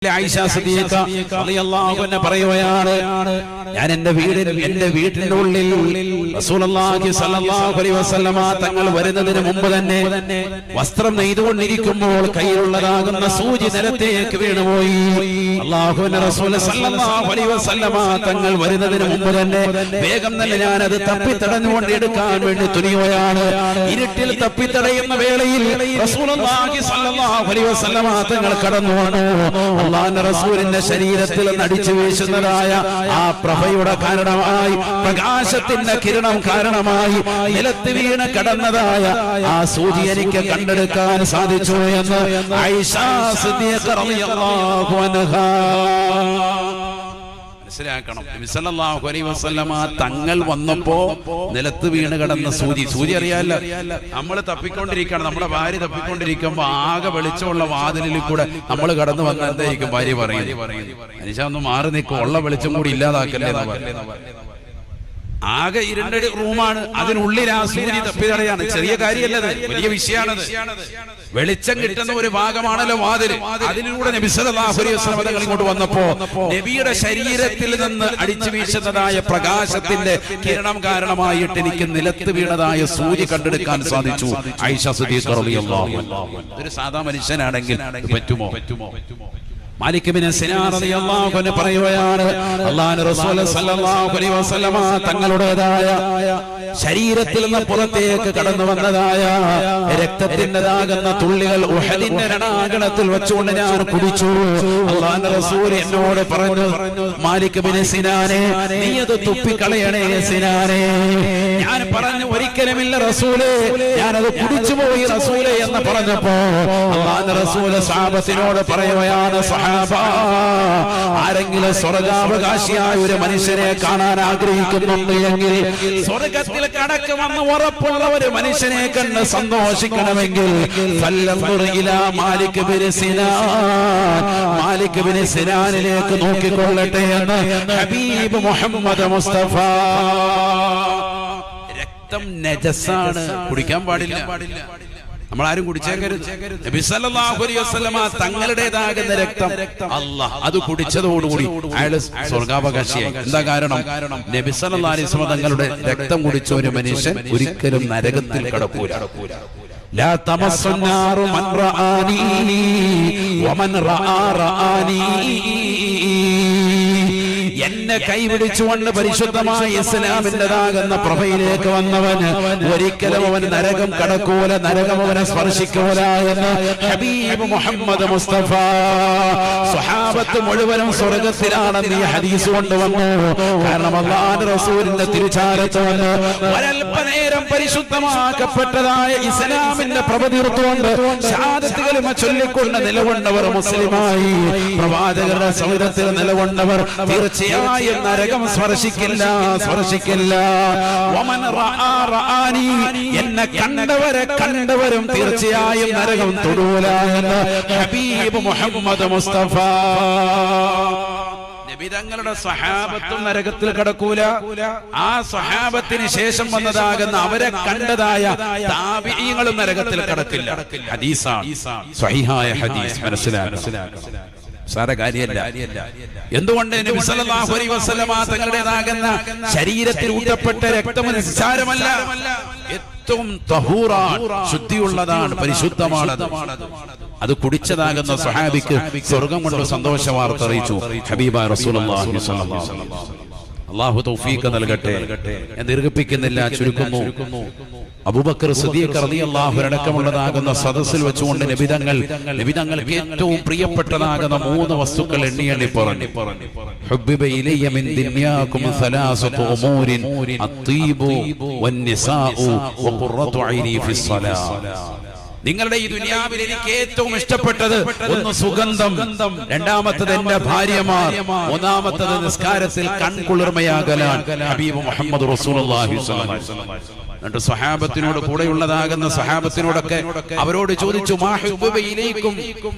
ആയിഷ സിദ്ദീഖ റളിയല്ലാഹു അൻഹ പറയുകയാണ്, ഞാൻ എന്റെ വീട്ടിന്റെ ഉള്ളിൽ റസൂലുള്ളാഹി സ്വല്ലല്ലാഹു അലൈഹി വസല്ലമ തങ്ങൾ വരുന്നതിന് മുമ്പ് തന്നെ വസ്ത്രം നെയ്തുകൊണ്ടിരിക്കുമ്പോൾ കയ്യിലുള്ളതാകുന്ന സൂചി നിലത്തേക്ക് വീണുപോയി. അല്ലാഹുവിന്റെ റസൂൽ സ്വല്ലല്ലാഹു അലൈഹി വസല്ലമ തങ്ങൾ വരുന്നതിന് മുമ്പ് തന്നെ വേഗം തന്നെ ഞാൻ അത് തപ്പിത്തടഞ്ഞുകൊണ്ട് എടുക്കാൻ വേണ്ടി തുനിയുകയാണ്. ഇരുട്ടിൽ തപ്പിത്തടയുന്ന വേളയിൽ റസൂലുള്ളാഹി സ്വല്ലല്ലാഹു അലൈഹി വസല്ലമ തങ്ങൾ കടന്നു വന്നു. അല്ലാഹുവിന്റെ റസൂലിന്റെ ശരീരത്തിൽ നടിച്ചു വീശുന്നതായ ആ പ്രഭയുടെ കാരണമായി, പ്രകാശത്തിന്റെ കിരണം കാരണമായി നിലത്ത് വീണ് കടന്നതായ ആ സൂചി എനിക്ക് കണ്ടെടുക്കാൻ സാധിച്ചു എന്ന് ആയിഷ സിദ്ദീഖ റളിയല്ലാഹു അൻഹ. മനസ്സിലാക്കണം, നബി സല്ലല്ലാഹു അലൈഹി വസല്ലമ തങ്ങൾ വന്നപ്പോ നിലത്ത് വീണ് കിടന്ന സൂചി അറിയാലോ. നമ്മൾ തപ്പിക്കൊണ്ടിരിക്കുകയാണ്, നമ്മുടെ ഭാര്യ തപ്പിക്കൊണ്ടിരിക്കുമ്പോ ആകെ വെളിച്ചമുള്ള വാതിലിൽ കൂടെ നമ്മൾ കടന്നു വന്ന എന്തായിരിക്കും ഭാര്യ പറയുന്നത്? മനുഷ്യ ഒന്ന് മാറി നിൽക്കും, ഉള്ള വെളിച്ചം കൂടി ഇല്ലാതാക്കല്ലേ എന്ന് പറയുന്നത്. ആകെ ഇരുണ്ട റൂമാണ്, അതിനുള്ളിൽ ആ സൂര്യ തപ്പിതടയാണ്. ചെറിയ കാര്യമല്ലത്, വലിയ വിഷയമാണത്. വെളിച്ചം കിട്ടുന്ന ഒരു ഭാഗമാണല്ലോ വാതിൽ. അതിലൂടെ നബി സല്ലല്ലാഹു അലൈഹി വസല്ലം തങ്ങൾ ഇങ്ങോട്ട് വന്നപ്പോ നബിയുടെ ശരീരത്തിൽ നിന്ന് അടിച്ചു വീശുന്നതായ പ്രകാശത്തിന്റെ കിരണം കാരണമായിട്ട് എനിക്ക് നിലത്ത് വീണതായ സൂര്യ കണ്ടെടുക്കാൻ സാധിച്ചു. ആയിഷ സിദ്ദീഖ റളിയല്ലാഹു അൻഹ. ഒരു സാധാ മനുഷ്യനാണെങ്കിൽ പറ്റുമോ? മാലിക് ഇബ്നു സിനാൻ റളിയല്ലാഹു അൻഹു പറയുകയാണ്, അല്ലാഹുവിന്റെ റസൂൽ സല്ലല്ലാഹു അലൈഹി വസല്ലമ തങ്ങളുടേതായ ശരീരത്തിൽ നിന്ന് പുറത്തേക്ക് കടന്നു വന്നതായ രക്തത്തിൻ്റെതാകുന്ന തുള്ളികൾ ഉഹദിന്റെ രണാങ്കണത്തിൽ വെച്ചുകൊണ്ട് ഞാൻ കുടിച്ചു. അല്ലാഹുവിന്റെ റസൂൽ എന്നോട് പറഞ്ഞു, മാലിക് ഇബ്നു സിനാനെ, നീ അത് തുപ്പിക്കളയണേ സിനാനെ. ഞാൻ പറഞ്ഞു, ഒരിക്കലുമില്ല റസൂലേ, ഞാനത് കുടിച്ചു പോയി റസൂലേ എന്ന് പറഞ്ഞപ്പോ അല്ലാഹുവിന്റെ റസൂൽ സ്വഹാബത്തിനോട് പറയുകയാണ്, ആരെങ്കിലും സ്വർഗാവകാശിയായ ഒരു മനുഷ്യനെ കാണാൻ ആഗ്രഹിക്കുന്നുണ്ട് എങ്കിൽ, സ്വർഗത്തിൽ കടക്കുമെന്ന് ഉറപ്പുള്ള ഒരു മനുഷ്യനെ കണ്ട് സന്തോഷിക്കണമെങ്കിൽ മാലിക് ഇബ്നു സിനാൻ, മാലിക് ഇബ്നു സിനാനിലേക്ക് നോക്കിക്കൊള്ളട്ടെ എന്ന് ഹബീബ് മുഹമ്മദ് മുസ്തഫ. രക്തം നജസാണ്, കുടിക്കാൻ പാടില്ല. നമ്മളാരും കുടിച്ചേക്കരുത്. നബി സല്ലല്ലാഹു അലൈഹി വസല്ലമ തങ്ങളുടേതാകുന്ന രക്തം അത് കുടിച്ചതോടുകൂടി അയാൾ സ്വർഗാവകാശിയായി. എന്താ കാരണം? നബി സല്ലല്ലാഹു അലൈഹി വസല്ലമ തങ്ങളുടെ രക്തം കുടിച്ച ഒരു മനുഷ്യൻ ഒരിക്കലും നരകത്തിൽ കടക്കൂല. ലാ തമസ്സുന്നാറു മൻ റആനി വമൻ റആനി. എന്നെ കൈപിടിച്ചുകൊണ്ട് പരിശുദ്ധമായ ഇസ്ലാമിൻ്റെതാകുന്ന പ്രഭയിലേക്ക് വന്നവന് ഒരിക്കലും അവൻ നരകം കടക്കൂല, നരകം അവനെ സ്പർശിക്കൂല എന്ന് ഹബീബ് മുഹമ്മദ് മുസ്തഫ. സ്വഹാബത്ത് മുഴുവനും സ്വർഗത്തിലാണെന്ന് ഈ ഹദീസ് കൊണ്ടുവന്നു. കാരണം അല്ലാഹുവിന്റെ റസൂലിന്റെ തിരുചാരത്ത് വന്ന് ഒരൽപ്പനേരം പരിശുദ്ധമാക്കപ്പെട്ടതായ ഇസ്ലാമിന്റെ പ്രഭ തീർത്തുകൊണ്ട് ശഹാദത്ത് കലിമ ചൊല്ലിക്കൊണ്ട് നിലകൊണ്ടവർ മുസ്ലിമായി, പ്രവാചകരുടെ സൗരത്തിൽ നിലകൊണ്ടവർ തീർച്ചയായും നരകം സ്പർശിക്കില്ല. എന്നെ കണ്ടവരും തീർച്ചയായും നരകം തൊടൂല എന്ന് ഹബീബ് മുഹമ്മദ് മുസ്തഫ. നബിതങ്ങളുടെ സ്വഹാബത്തും നരകത്തിൽ കടക്കൂല. ആ സ്വഹാബത്തിന് ശേഷം വന്നതാകുന്ന അവരെ കണ്ടതായ താബിഈങ്ങളും നരകത്തിൽ കടക്കില്ല. ഹദീസാണ്, സ്വഹീഹായ ഹദീസ്. മനസ്സിലാക്കണം, സാര കാര്യമല്ല. എന്തുകൊണ്ട്? നബി സല്ലല്ലാഹു അലൈഹി വസല്ലമ തങ്ങളുടേതാകുന്ന ശരീരത്തിൽ ഊറ്റപ്പെട്ട രക്തം നിസ്സാരമല്ല, ഏറ്റവും തഹൂറാണ്, ശുദ്ധിയുള്ളതാണ്, പരിശുദ്ധമാണത്. അത് കുടിച്ചതാകുന്ന സ്വഹാബിക്ക് സ്വർഗം കൊണ്ട് സന്തോഷ വാർത്ത അറിയിച്ചു ഹബീബായ റസൂലുള്ളാഹി സ്വല്ലല്ലാഹു അലൈഹി വസല്ലം. അല്ലാഹു തൗഫീഖ് നൽകട്ടെ. ഞാൻ ദീർഘിപ്പിക്കുന്നില്ല, ചുരുക്കുന്നു. അബൂബക്കർ സിദ്ദീഖ് റളിയല്ലാഹു അൻഹു അടക്കമുള്ളതാകുന്ന സദസ്സിൽ വെച്ചുകൊണ്ട് നബിതങ്ങൾക്ക് ഏറ്റവും പ്രിയപ്പെട്ടതാകുന്ന 3 വസ്തുക്കൾ എണ്ണി പറഞ്ഞു. ഹുബ്ബിബ ഇലയ്യ മിൻ ദുനിയാകും സലാസതു ഉമൂരിൻ അത്തീബു വന്നിസാഉ വഖുറത്തു ഐനി ഫിസ്സലാ. നിങ്ങളുടെ ഈ ദുനിയാവിൽ എനിക്ക് ഏറ്റവും ഇഷ്ടപ്പെട്ടത് ഒന്ന് സുഗന്ധം, രണ്ടാമത്തത് എന്റെ ഭാര്യമാർ, മൂന്നാമത്തത് നിസ്കാരത്തിൽ കൺകുളിർമയാകലാണ്. ഹബീബ് മുഹമ്മദ് റസൂലുള്ളാഹി സ്വല്ലല്ലാഹു അലൈഹി വസല്ലം. എന്നിട്ട് സ്വഹാബത്തിനോട് കൂടെയുള്ളതാകുന്ന സ്വഹാബത്തിനോടൊക്കെ അവരോട് ചോദിച്ചു, മാ ഹുബ്ബിബ ഇലൈക്കും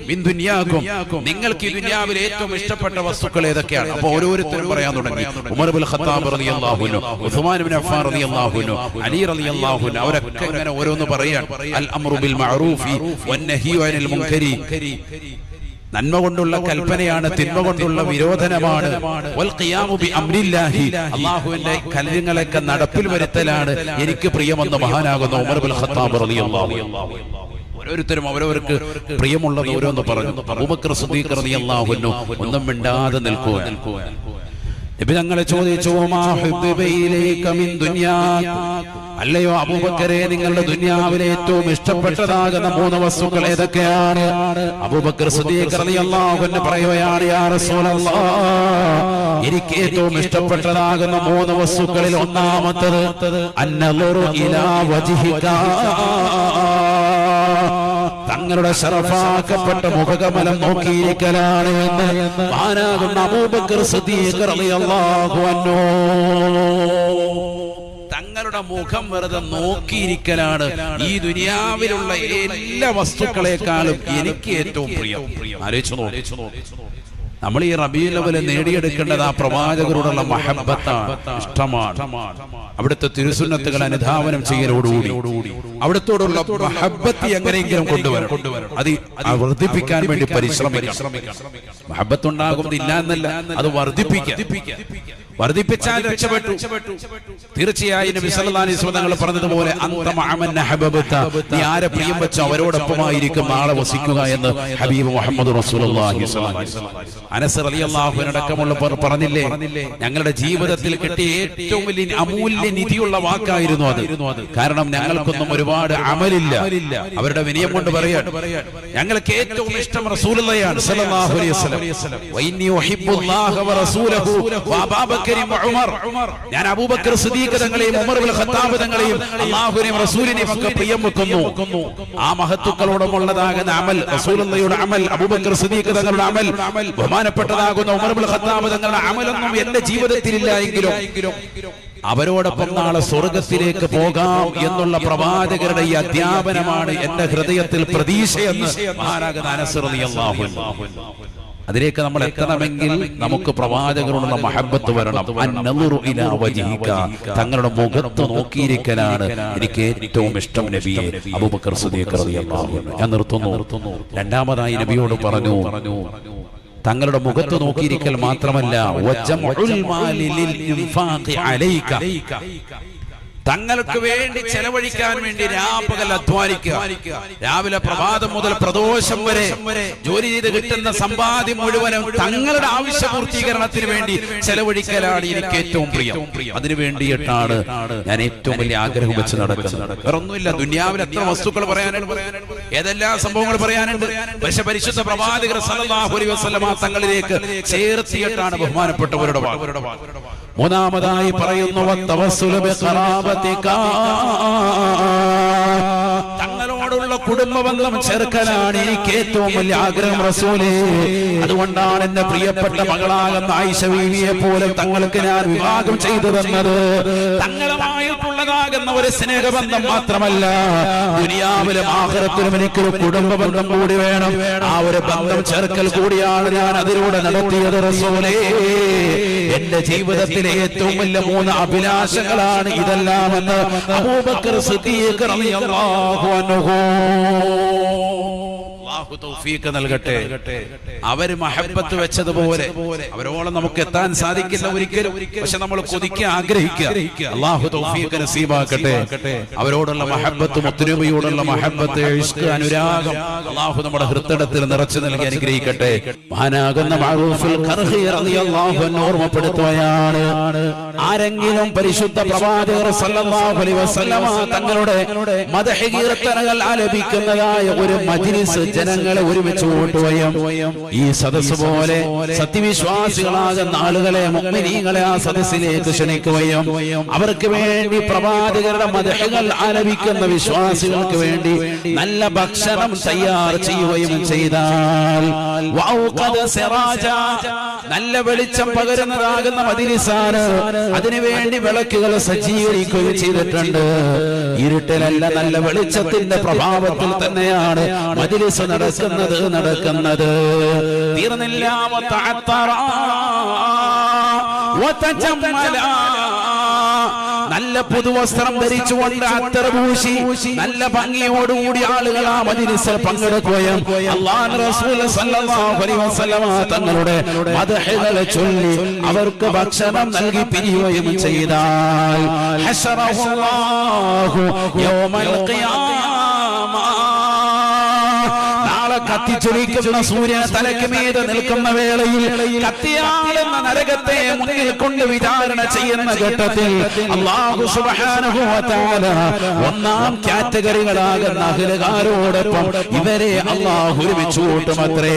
മിൻ ദുനിയാകും, നിങ്ങൾക്ക് ഈ ദുനിയാവിൽ ഏറ്റവും ഇഷ്ടപ്പെട്ട വസ്തുക്കൾ ഏതൊക്കെയാണ്? അപ്പോൾ ഓരോരുത്തരും പറയാൻ തുടങ്ങി. ഉമർ ഇബ്നുൽ ഖത്താബ് റളിയല്ലാഹു അൻഹു, ഉസ്മാൻ ഇബ്നു അഫ്ഫാൻ റളിയല്ലാഹു അൻഹു, അലി റളിയല്ലാഹു അൻഹു, അവരൊക്കെ ഇങ്ങനെ ഓരോന്ന് പറയാൻ. അൽ അംറു ബിൽ മഅറൂഫി വൻ നഹ്യു അനിൽ മുൻകരി. നന്മ കൊണ്ടുള്ള കൽപ്പനയാണ്, തിന്മ കൊണ്ടുള്ള വിരോധനമാണ്. അള്ളാഹുവിന്റെ കാര്യങ്ങളൊക്കെ നടപ്പിൽ വരുത്തലാണ് എനിക്ക് പ്രിയമെന്ന് മഹാനാകുന്ന ഉമർ ഇബ്നുൽ ഖത്താബ് റളിയല്ലാഹു അൻഹു. ഓരോരുത്തരും അവരവർക്ക് പ്രിയമുള്ളത് ഓരോന്ന് പറഞ്ഞു. അബൂബക്കർ സിദ്ദീഖ് റളിയല്ലാഹു അൻഹു ഒന്നും മിണ്ടാതെ നിൽക്കുക. നബി തങ്ങളെ ചോദിച്ചു, അല്ലയോ അബൂബക്കറെ, നിങ്ങളുടെ ദുനിയാവിലെ ഏറ്റവും ഇഷ്ടപ്പെട്ടതാകുന്ന 3 വസ്തുക്കൾ ഏതൊക്കെയാണ്? അബൂബക്കർ സിദ്ദീഖ് റളിയല്ലാഹു അൻഹു പറയുകയാണ്, യാ റസൂലല്ലാഹ്, എനിക്ക് ഏറ്റവും ഇഷ്ടപ്പെട്ടതാകുന്ന 3 വസ്തുക്കളിൽ ഒന്നാമത്തത് അന്നളുറു ഇലാ വജ്ഹിക, തങ്ങളുടെ ശറഫാക്കപ്പെട്ട മുഖകമലം നോക്കിയിരിക്കലാണ് എന്ന് മഹാനാകുന്ന അബൂബക്കർ സിദ്ദീഖ് റളിയല്ലാഹു അൻഹു. തങ്ങളുടെ മുഖം വെറുതെ നോക്കിയിരിക്കലാണ് ഈ ദുനിയാവിലുള്ള എല്ലാ വസ്തുക്കളെക്കാളും എനിക്ക് ഏറ്റവും പ്രിയം. ആലോചിച്ചു നോക്കൂ. നമ്മൾ ഈ റബീഉൽ അവ്വൽ നേടിയെടുക്കേണ്ടത് ആ പ്രവാചകരോടുള്ള മഹബ്ബത്താണ്, ഇഷ്ടമാണ്. അവിടുത്തെ തിരുസുന്നത്തുകൾ അനുധാവനം ചെയ്യലോടുകൂടി അവിടുത്തോടുള്ള മഹബ്ബത്ത് എങ്ങനെയെങ്കിലും കൊണ്ടുവരണം. അത് വർദ്ധിപ്പിക്കാൻ വേണ്ടി പരിശ്രമിക്കണം. മഹബ്ബത്ത് ഉണ്ടാകുന്നില്ല എന്നല്ല, അത് വർദ്ധിപ്പിച്ചാൽ രക്ഷപ്പെട്ടു. തീർച്ചയായും നബി സല്ലല്ലാഹു അലൈഹി വസല്ലം തങ്ങൾ പറഞ്ഞതുപോലെ അന്ത മഅമൻ ഹബബത, നീ ആരെ പ്രിയം വെച്ച അവരോടൊപ്പമായിരിക്കും നാളെ വസിക്കുക എന്ന് ഹബീബ് മുഹമ്മദ് റസൂലുള്ളാഹി സ്വല്ലല്ലാഹു അലൈഹി വസല്ലം. അനസ് റളിയല്ലാഹു അൻഹു അടക്കമുള്ളവർ പറഞ്ഞില്ലേ, ഞങ്ങളുടെ ജീവിതത്തിൽ കിട്ടിയ ഏറ്റവും വലിയ അമൂല്യ നിധിയുള്ള വാക്കായിരുന്നു അത്. കാരണം ഞങ്ങൾക്കൊന്നും ഒരുപാട് അമലില്ല. അവരുടെ വിനയം കൊണ്ട് പറയാൻ, ഞങ്ങൾക്ക് ഏറ്റവും ഇഷ്ടം റസൂലുള്ളാഹിയാണ് സ്വല്ലല്ലാഹു അലൈഹി വസല്ലം. വഇന്നി ഉഹിബ്ബുല്ലാഹ വറസൂലഹു വഅബൂബക്കർ വഉമർ, ഞാൻ അബൂബക്കർ സിദ്ദീഖ് തങ്ങളെയും ഉമർ ഇബ്നുൽ ഖത്താബ് തങ്ങളെയും അല്ലാഹുവിനെയും റസൂലിനെയും ഒക്കെ പ്രിയം വെക്കുന്നു. ആ മഹത്തുക്കളോടുമുള്ളതാകുന്ന അമൽ, റസൂലുള്ളാഹിയുടെ അമൽ, അബൂബക്കർ സിദ്ദീഖ് തങ്ങളുടെ അമൽ, ബഹുമാനപ്പെട്ടതാകുന്ന ഉമർ ഇബ്നുൽ ഖത്താബ് തങ്ങളുടെ അമലൊന്നും എന്റെ ജീവിതത്തിലില്ല എങ്കിലും അവരോടൊപ്പം നാളെ സ്വർഗത്തിലേക്ക് പോകാം എന്നുള്ള പ്രവാചകരുടെ ഈ അധ്യാപനമാണ് എന്റെ ഹൃദയത്തിൽ പ്രതീക്ഷയെന്ന് മഹാനാകുന്ന അനസ് റളിയല്ലാഹു അൻഹു. അതിലേക്ക് നമ്മൾ എത്തണമെങ്കിൽ നമുക്ക് പ്രവാചകരോടുള്ള മഹബ്ബത്ത് വരണം. അന്നളുറു ഇലാ വജ്ഹിക, തങ്ങളുടെ മുഖത്ത് നോക്കിയിരിക്കലാണ് എനിക്ക് ഏറ്റവും ഇഷ്ടം നബിയെ. അബൂബക്കർ സിദ്ദീഖ് റളിയല്ലാഹു അൻഹു. ഞാൻ നിർത്തുന്നു. രണ്ടാമതായി നബിയോട് പറഞ്ഞു, തങ്ങളുടെ മുഖത്ത് നോക്കിയിരിക്കൽ മാത്രമല്ല, വജംഉൽ മാലി ലിൽ ഇൻഫാഖി അലൈക, തങ്ങൾക്ക് വേണ്ടി ചെലവഴിക്കാൻ വേണ്ടി രാപ്പകൽ അധ്വാനിക്കുക. രാവിലെ പ്രഭാതം മുതൽ പ്രദോഷം വരെ ജോലി ചെയ്ത് കിട്ടുന്ന സമ്പാദ്യം മുഴുവനും തങ്ങളുടെ ആവശ്യ പൂർത്തീകരണത്തിന് വേണ്ടി ചെലവഴിക്കലാണ് എനിക്ക് ഏറ്റവും പ്രിയം. അതിനു വേണ്ടിയിട്ടാണ് ഞാൻ ഏറ്റവും വലിയ ആഗ്രഹം വെച്ച് നടക്കുന്നത്. വേറൊന്നുമില്ല. ദുനിയാവിൽ എത്ര വസ്തുക്കൾ പറയാനുണ്ട്, ഏതെല്ലാം സംഭവങ്ങൾ പറയാനുണ്ട്. പക്ഷെ പരിശുദ്ധ പ്രവാചകർ സല്ലല്ലാഹു അലൈഹി വസല്ലം തങ്ങളിലേക്ക് ചേർത്തിയിട്ടാണ് ബഹുമാനപ്പെട്ടവരുടെ വാക്ക്. മൂന്നാമതായി പറയുന്നു, തങ്ങളോടുള്ള കുടുംബബന്ധം ചേർക്കലാണ് എനിക്ക് ഏറ്റവും വലിയ ആഗ്രഹം റസൂലേ. അതുകൊണ്ടാണ് എന്റെ പ്രിയപ്പെട്ട മകളാകുന്ന ആയിഷ ബീവിയെ പോലും തങ്ങൾക്ക് ഞാൻ വിവാഹം ചെയ്തു തന്നത്. തങ്ങളുമായിട്ടുള്ളതാകുന്ന ഒരു സ്നേഹബന്ധം മാത്രമല്ല, ദുനിയാവിലും ആഖിറത്തിലും എനിക്കൊരു കുടുംബബന്ധം കൂടി വേണം. ആ ഒരു ബന്ധം ചേർക്കൽ കൂടിയാണ് ഞാൻ അതിലൂടെ നടത്തിയത് റസൂലേ. എന്റെ ജീവിതത്തിലെ ഏറ്റവും വലിയ 3 അഭിലാഷങ്ങളാണ് ഇതെല്ലാമെന്ന് അബൂബക്കർ സിദ്ദീഖ് റളിയല്ലാഹു അൻഹു. അല്ലാഹു തൗഫീഖ് നൽകട്ടെ. അവര് മഹബ്ബത്ത് വെച്ചതുപോലെ അവരോളം നമുക്ക് എത്താൻ സാധിക്കില്ല ഒരിക്കലും. പക്ഷെ നമ്മൾ കൊതിക്കുക, ആഗ്രഹിക്കുക. അല്ലാഹു തൗഫീഖ് നസീബാക്കട്ടെ. അവരോടുള്ള മഹബ്ബത്ത്, മുത്തുനബിയോടുള്ള മഹബ്ബത്ത്, ഇഷ്ക്, അനുരാഗം അല്ലാഹു നമ്മുടെ ഹൃദയത്തിൽ നിറച്ചു നൽകി അനുഗ്രഹിക്കട്ടെ. മഹാനാകുന്ന മഅറൂഫുൽ ഖർഹി റളിയല്ലാഹു അൻഹു ഓർമ്മപ്പെടുത്തുകയാണ്, ആരെങ്കിലും പരിശുദ്ധ പ്രവാചകർ സല്ലല്ലാഹു അലൈഹി വസല്ലമ തങ്ങളുടെ മദ്ഹ് കീർത്തനങ്ങൾ ആലപിക്കുന്നതായ ഒരു മജ്ലിസ് ജനങ്ങളെ ഒരുമിച്ച് കൂട്ടുകയും ഈ സദസ്സ് പോലെ സത്യവിശ്വാസികളാകുന്ന ആളുകളെ, മുഅ്മിനീങ്ങളെ ആ സദസ്സിലേക്ക് ക്ഷണിക്കുകയും അവർക്ക് വേണ്ടി പ്രവാചകരുടെ മദ്ഹുകൾ ആലപിക്കുന്ന വിശ്വാസികൾക്ക് വേണ്ടി നല്ല ഭക്ഷണം തയ്യാർ ചെയ്യുകയും ചെയ്താൽ, നല്ല വെളിച്ചം പകരുന്നതാകുന്ന മജ്ലിസാണ്, അതിനുവേണ്ടി വിളക്കുകൾ സജ്ജീകരിക്കുകയും ചെയ്തിട്ടുണ്ട്. ഇരുട്ടിലല്ല, നല്ല വെളിച്ചത്തിന്റെ പ്രഭാവത്തിൽ തന്നെയാണ് മജ്ലിസ് നടക്കുന്നത്. തീർന്നില്ല, നല്ല നല്ല പുതുവസ്ത്രം ധരിച്ചുകൊണ്ട് അത്തർ പൂശി നല്ല ഭംഗിയോടുകൂടി ആളുകൾ ആ മജ്‌ലിസിൽ പങ്കെടുക്കുകയും അല്ലാഹു റസൂൽ സല്ലല്ലാഹു അലൈഹി വസല്ലം തങ്ങളുടെ മദ്ഹുകൾ ചൊല്ലി അവർക്ക് ഭക്ഷണം നൽകി പിരിയുകയും ചെയ്താൽ ഹശറഹുല്ലാഹു യൗമൽ ഖിയാമ കത്തിച്ചൊലിക്കുന്ന സൂര്യൻ തലയ്ക്ക് മീതെ നിൽക്കുന്ന വേളയിൽ കത്തിയാളുന്ന നരകത്തെ മുന്നിൽ കൊണ്ട് വിചാരണ ചെയ്യുന്ന ഘട്ടത്തിൽ അല്ലാഹു സുബ്ഹാനഹു വ തആല ഒന്നാം കാറ്റഗറികളാകുന്ന അഹ്ലുകാരോടൊപ്പം ഇവരെ അല്ലാഹു ഒരുമിച്ച് കൂട്ടുമത്രേ.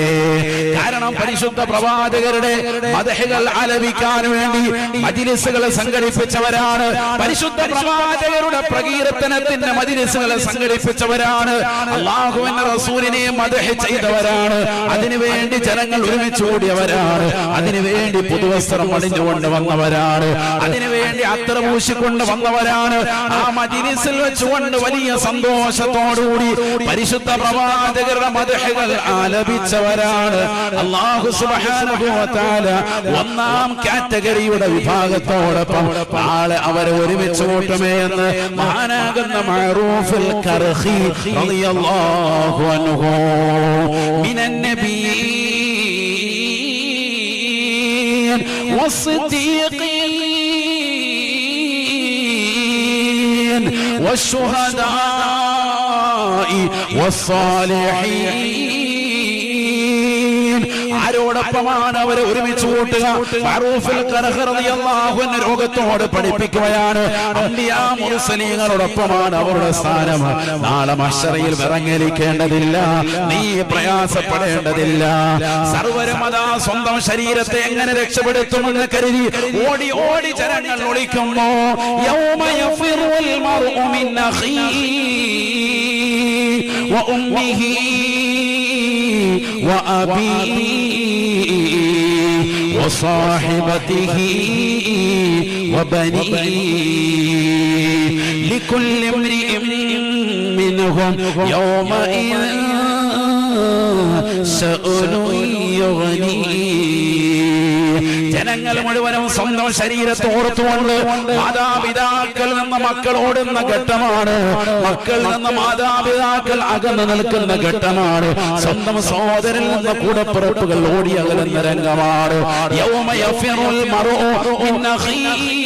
കാരണം പരിശുദ്ധ പ്രവാചകരുടെ മദ്ഹുകൾ ആലപിക്കാൻ വേണ്ടി മജ്‌ലിസുകൾ സംഘടിപ്പിച്ചവരാണ്. പരിശുദ്ധ പ്രവാചകരുടെ പ്രകീർത്തനത്തിന്റെ മജ്‌ലിസുകൾ സംഘടിപ്പിച്ചവരാണ്. അല്ലാഹുവിന്റെ റസൂലിനെ മദ്ഹ് ചെയ്തവരാണ്. അതിനുവേണ്ടി ജനങ്ങൾ ഒരുമിച്ച് കൂടിയവരാണ്. അതിനുവേണ്ടി പുതുവസ്ത്രം അണിഞ്ഞുകൊണ്ട് വന്നവരാണ്. അതിനുവേണ്ടി അത്തർ പൂശിക്കൊണ്ട് വന്നവരാണ്. ആ മജ്‌ലിസിൽ വെച്ചുകൊണ്ട് വലിയ സന്തോഷത്തോടുകൂടി പരിശുദ്ധ പ്രവാചകരുടെ മദ്ഹുകൾ ആലപിച്ചവരാണ്. അല്ലാഹു സുബ്ഹാനഹു വ തആല ഒന്നാം കാറ്റഗറിയുടെ വിഭാഗത്തോടൊപ്പം നാളെ അവരെ ഒരുമിച്ച് കൂട്ടുമേ എന്ന് മഹാനാകുന്ന മഅറൂഫുൽ കർഖി റളിയല്ലാഹു അൻഹു من النبيين والصديقين والشهداء والصالحين ആരോടൊപ്പമാണ് അവരെ ഒരുമിച്ച് കൂട്ടുക? മഅറൂഫുൽ ഖർഖി റളിയല്ലാഹു അൻഹു ലോകത്തോട് പഠിപ്പിക്കുകയാണ്, അംബിയാ മുർസലീങ്ങളോടൊപ്പമാണ് അവരുടെ സ്ഥാനം. നാളെ മഹ്ശറയിൽ വിറങ്ങലിക്കേണ്ടതില്ല, നീ പ്രയാസപ്പെടേണ്ടതില്ല. സർവരും അതാ സ്വന്തം ശരീരത്തെ എങ്ങനെ രക്ഷപ്പെടുത്തുമെന്ന് കരുതി ഓടി ഓടി ജനങ്ങൾ ഒളിക്കുമ്പോ യൗമ യഫിറുൽ മർഉ മിൻ അഖീഹി വ ഉമ്മിഹി وأبيه وصاحبته وبنيه لكل امرئ منهم يومئذ شأن يغنيه. ജനങ്ങൾ മുഴുവനും സ്വന്തം ശരീരത്തെ ഓർത്തുകൊണ്ട് മാതാപിതാക്കൾ നിന്ന് മക്കൾ ഓടുന്ന ഘട്ടമാണ്. മക്കൾ നിന്ന് മാതാപിതാക്കൾ അകന്നു നിൽക്കുന്ന ഘട്ടമാണ്. സ്വന്തം സഹോദരനിൽ നിന്ന് കൂടപ്പിറപ്പുകൾ ഓടി അകലുന്ന രംഗമാണ്. യൗമ യഫിറുൽ മർഉ മിൻ അഖീഹി,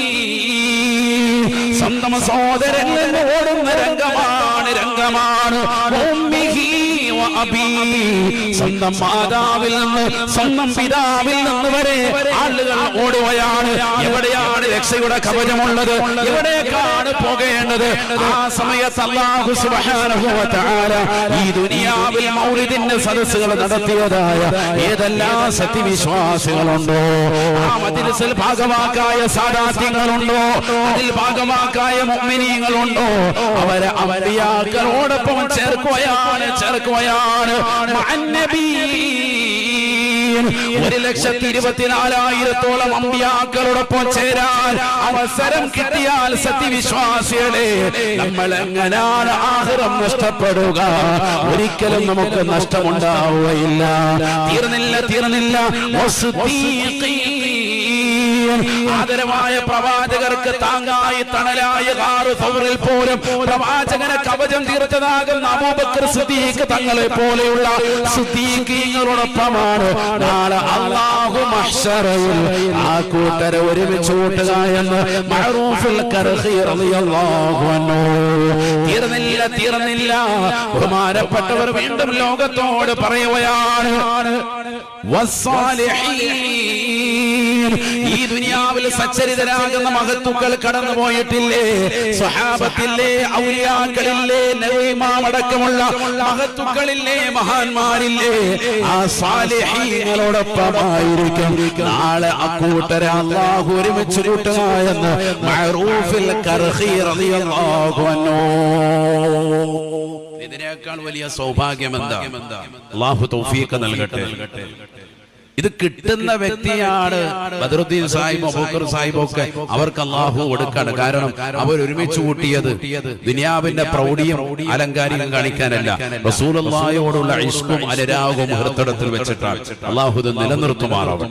സ്വന്തം സഹോദരനിൽ നിന്ന് ഓടുന്ന രംഗമാണ്. ഉമ്മിഹി വ അബീഹി, സ്വന്തം മാതാവിൽ നിന്ന് സ്വന്തം പിതാവിൽ നിന്ന് വരെ ആളുകൾ ഓടുകയാണ്. എവിടെയാണ് രക്ഷയുടെ കവചമുള്ളത്? എവിടേക്കാണ് പോകേണ്ടത്? ആ സമയത്ത് അല്ലാഹു സുബ്ഹാനഹു വ തആല ഈ ദുനിയാവിൽ മൗലിദിന്റെ സദസ്സുകൾ നടത്തിയതായ ഏതെല്ലാം സത്യവിശ്വാസികളുണ്ടോ, ആ മജ്‌ലിസിൽ ഭാഗവാക്കായ സാദാത്യങ്ങളുണ്ടോ, അതിൽ ഭാഗവാക്കായ മുഅ്മിനീങ്ങളുണ്ടോ, അവരെ അംബിയാക്കളോടൊപ്പം ചേർക്കുകയാണ്. 1,24,000 അമ്പിയാക്കളോടൊപ്പം ചേരാൻ അവസരം കിട്ടിയാൽ സത്യവിശ്വാസികളെ, നമ്മൾ എങ്ങനെയാണ് ആഖിറം നഷ്ടപ്പെടുക? ഒരിക്കലും നമുക്ക് നഷ്ടമുണ്ടാവുകയില്ല. തീർന്നില്ല. ആദരവായ പ്രവാചകർക്ക് താങ്ങായി തണലായ ഗാറു സൗറിൽ പോലും പ്രവാചകനെ കവചം തീർത്തതാകുന്ന അബൂബക്കർ സിദ്ദീഖ് തങ്ങളെ പോലെയുള്ള സിദ്ദീഖീങ്ങളോടൊപ്പമാണ് നാളെ അല്ലാഹു മഹ്ശറയിൽ ആ കൂട്ടരെ ഒരുമിച്ച് കൂട്ടുക എന്ന് മഅറൂഫുൽ ഖർഖി റളിയല്ലാഹു അൻഹു. തീർന്നില്ല. ബഹുമാനപ്പെട്ടവർ വീണ്ടും ലോകത്തോട് പറയുകയാണ്, ഈ ദുനിയാവിൽ സച്ചരിതരാകുന്ന മഹത്തുക്കൾ കടന്നുപോയിട്ടില്ലേ? സ്വഹാബത്തില്ലേ, ഔലിയാക്കളില്ലേ, നബിമാമടക്കമുള്ള മഹത്തുക്കളില്ലേ, മഹാന്മാരില്ലേ? ആ സാലിഹീങ്ങളോടൊപ്പമായിരിക്കും നാളെ അക്കൂട്ടരെ അല്ലാഹു ഒരുമിച്ച് കൂട്ടുക എന്ന് മഅറൂഫുൽ ഖർഖി റളിയല്ലാഹു അൻഹു. ഇതിനേക്കാൾ വലിയ സൗഭാഗ്യം എന്താ? അല്ലാഹു തൗഫീഖ് നൽകട്ടെ. ഇത് കിട്ടുന്ന വ്യക്തിയാണ് ബദറുദ്ദീൻ സാഹിബ്, അബൂബക്കർ സാഹിബ് ഒക്കെ അവർക്ക് അല്ലാഹു കൊടുക്കാണ്. കാരണം അവർ ഒരുമിച്ച് കൂട്ടിയത് ദുനിയാവിന്റെ പ്രൗഢിയും അലങ്കാരികം കാണിക്കാനല്ല, റസൂലുള്ളാഹിയോടുള്ള ഇഷ്കും അനുരാഗവും ഹൃദയത്തിൽ വെച്ചിട്ടാണ്. അല്ലാഹു ഇത് നിലനിർത്തുമാറാവട്ടെ.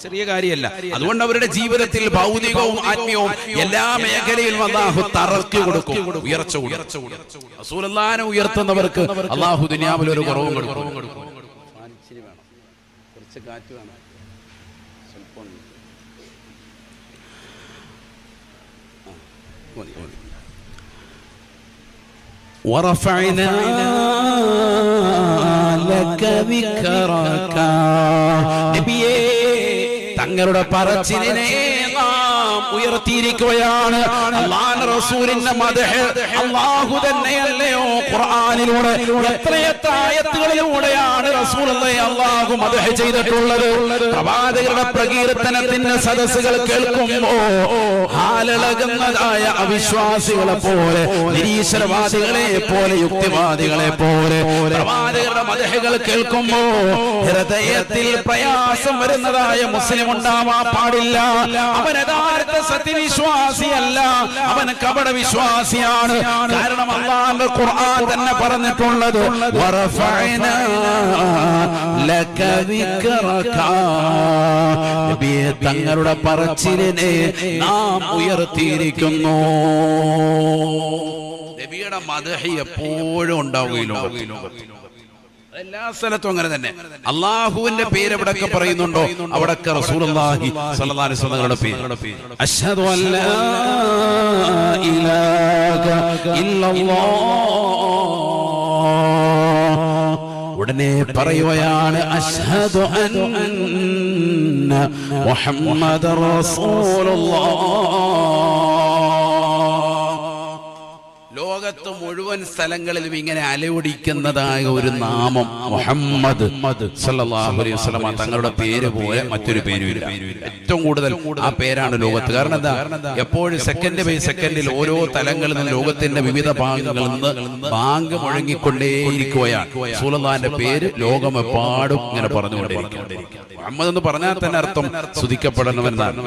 ചെറിയ കാര്യമല്ല. അതുകൊണ്ട് അവരുടെ ജീവിതത്തിൽ ഭൗതികവും ആത്മീയവും എല്ലാ മേഖലയിലും അല്ലാഹു തറക്കി കൊടുക്കും, ഉയർച്ച കൊടുക്കും. റസൂലുള്ളാഹിനെ ഉയർത്തുന്നവർക്ക് അല്ലാഹു ദുനിയാവിൽ ഒരു കുറവും കൊടുക്കും. കാറ്റ് വേണം. ورفعنا لك ذكرك നബിയേ തങ്ങളുടെ പറച്ചിലിനെ നാം ഉയർത്തിയിരിക്കുകയാണ്. അല്ലാഹുവിന്റെ റസൂലിന്റെ മദ്ഹ് അല്ലാഹു തന്നെയല്ലയോ ഖുർആനിലൂടെ എത്രയെത്ര ആയത്തുകളിലൂടെയാണ് റസൂലുള്ളാഹി അല്ലാഹു മദ്ഹ് ചെയ്തിട്ടുള്ളത്. പ്രവാചകരുടെ പ്രകീർത്തനത്തിന്റെ സദസ്സുകൾ കേൾക്കുമ്പോൾ ഹാലളകുന്നതായ അവിശ്വാസികളെ പോലെ, നിരീശ്വരവാദികളെ പോലെ, യുക്തിവാദികളെ പോലെ പ്രവാചകരുടെ മദ്ഹുകൾ കേൾക്കുമ്പോൾ ഹൃദയത്തിൽ പ്രയാസം വരുന്നതായ മുസ്ലിം ഉണ്ടാവാൻ പാടില്ല. അവൻ യഥാർത്ഥ സത്യവിശ്വാസിയല്ല, അവൻ കപട വിശ്വാസിയാണ്. കാരണം അല്ലാഹുവിന്റെ ഖുർആൻ തന്നെ പറഞ്ഞിട്ടുള്ളത് വറഫഅനാ ലക ദിക്റക, നബിയെ തങ്ങളുടെ പറച്ചിലിനെ നാം ഉയർത്തിയിരിക്കുന്നു. നബിയുടെ മദ്ഹ് എപ്പോഴും ഉണ്ടാവുകയില്ലോ, എല്ലാ സ്ഥലത്തും അങ്ങനെ തന്നെ. അല്ലാഹുവിന്റെ പേര് എവിടെയൊക്കെ പറയുന്നുണ്ടോ അവിടെയൊക്കെ റസൂലുള്ളാഹി സ്വല്ലല്ലാഹു അലൈഹി വസല്ലമയുടെ പേര്. അശ്ഹദു അല്ലാ ഇലാഹ ഇല്ലല്ലാഹ്, ഉടനെ പറയുകയാണ് അശ്ഹദു അന്ന മുഹമ്മദർ റസൂലുള്ളാഹ്. ലോകത്ത് മുഴുവൻ സ്ഥലങ്ങളിലും ഇങ്ങനെ അലയൊടിക്കുന്നതായ ഒരു നാമം മുഹമ്മദ് സല്ലല്ലാഹു അലൈഹി വസല്ലം തങ്ങളുടെ പേര് പോലെ മറ്റൊരു പേരുമില്ല. ഏറ്റവും കൂടുതൽ ആ പേരാണ് ലോകത്ത്. കാരണം എന്താ, എപ്പോഴും സെക്കൻഡ് ബൈ സെക്കൻഡിൽ ഓരോ തലങ്ങളിൽ നിന്ന് ലോകത്തിന്റെ വിവിധ ഭാഗങ്ങളിൽ നിന്ന് ബാങ്ക് മുഴങ്ങിക്കൊണ്ടേയിരിക്കുകയാണ്. റസൂലുള്ളാഹിന്റെ പേര് ലോകമെപ്പാടും ഇങ്ങനെ പറഞ്ഞുകൊണ്ടേയിരിക്കുകയാണ്. മുഹമ്മദ് എന്ന് പറഞ്ഞാൽ തന്നെ അർത്ഥം സ്തുതിക്കപ്പെടണമെന്നാണ്.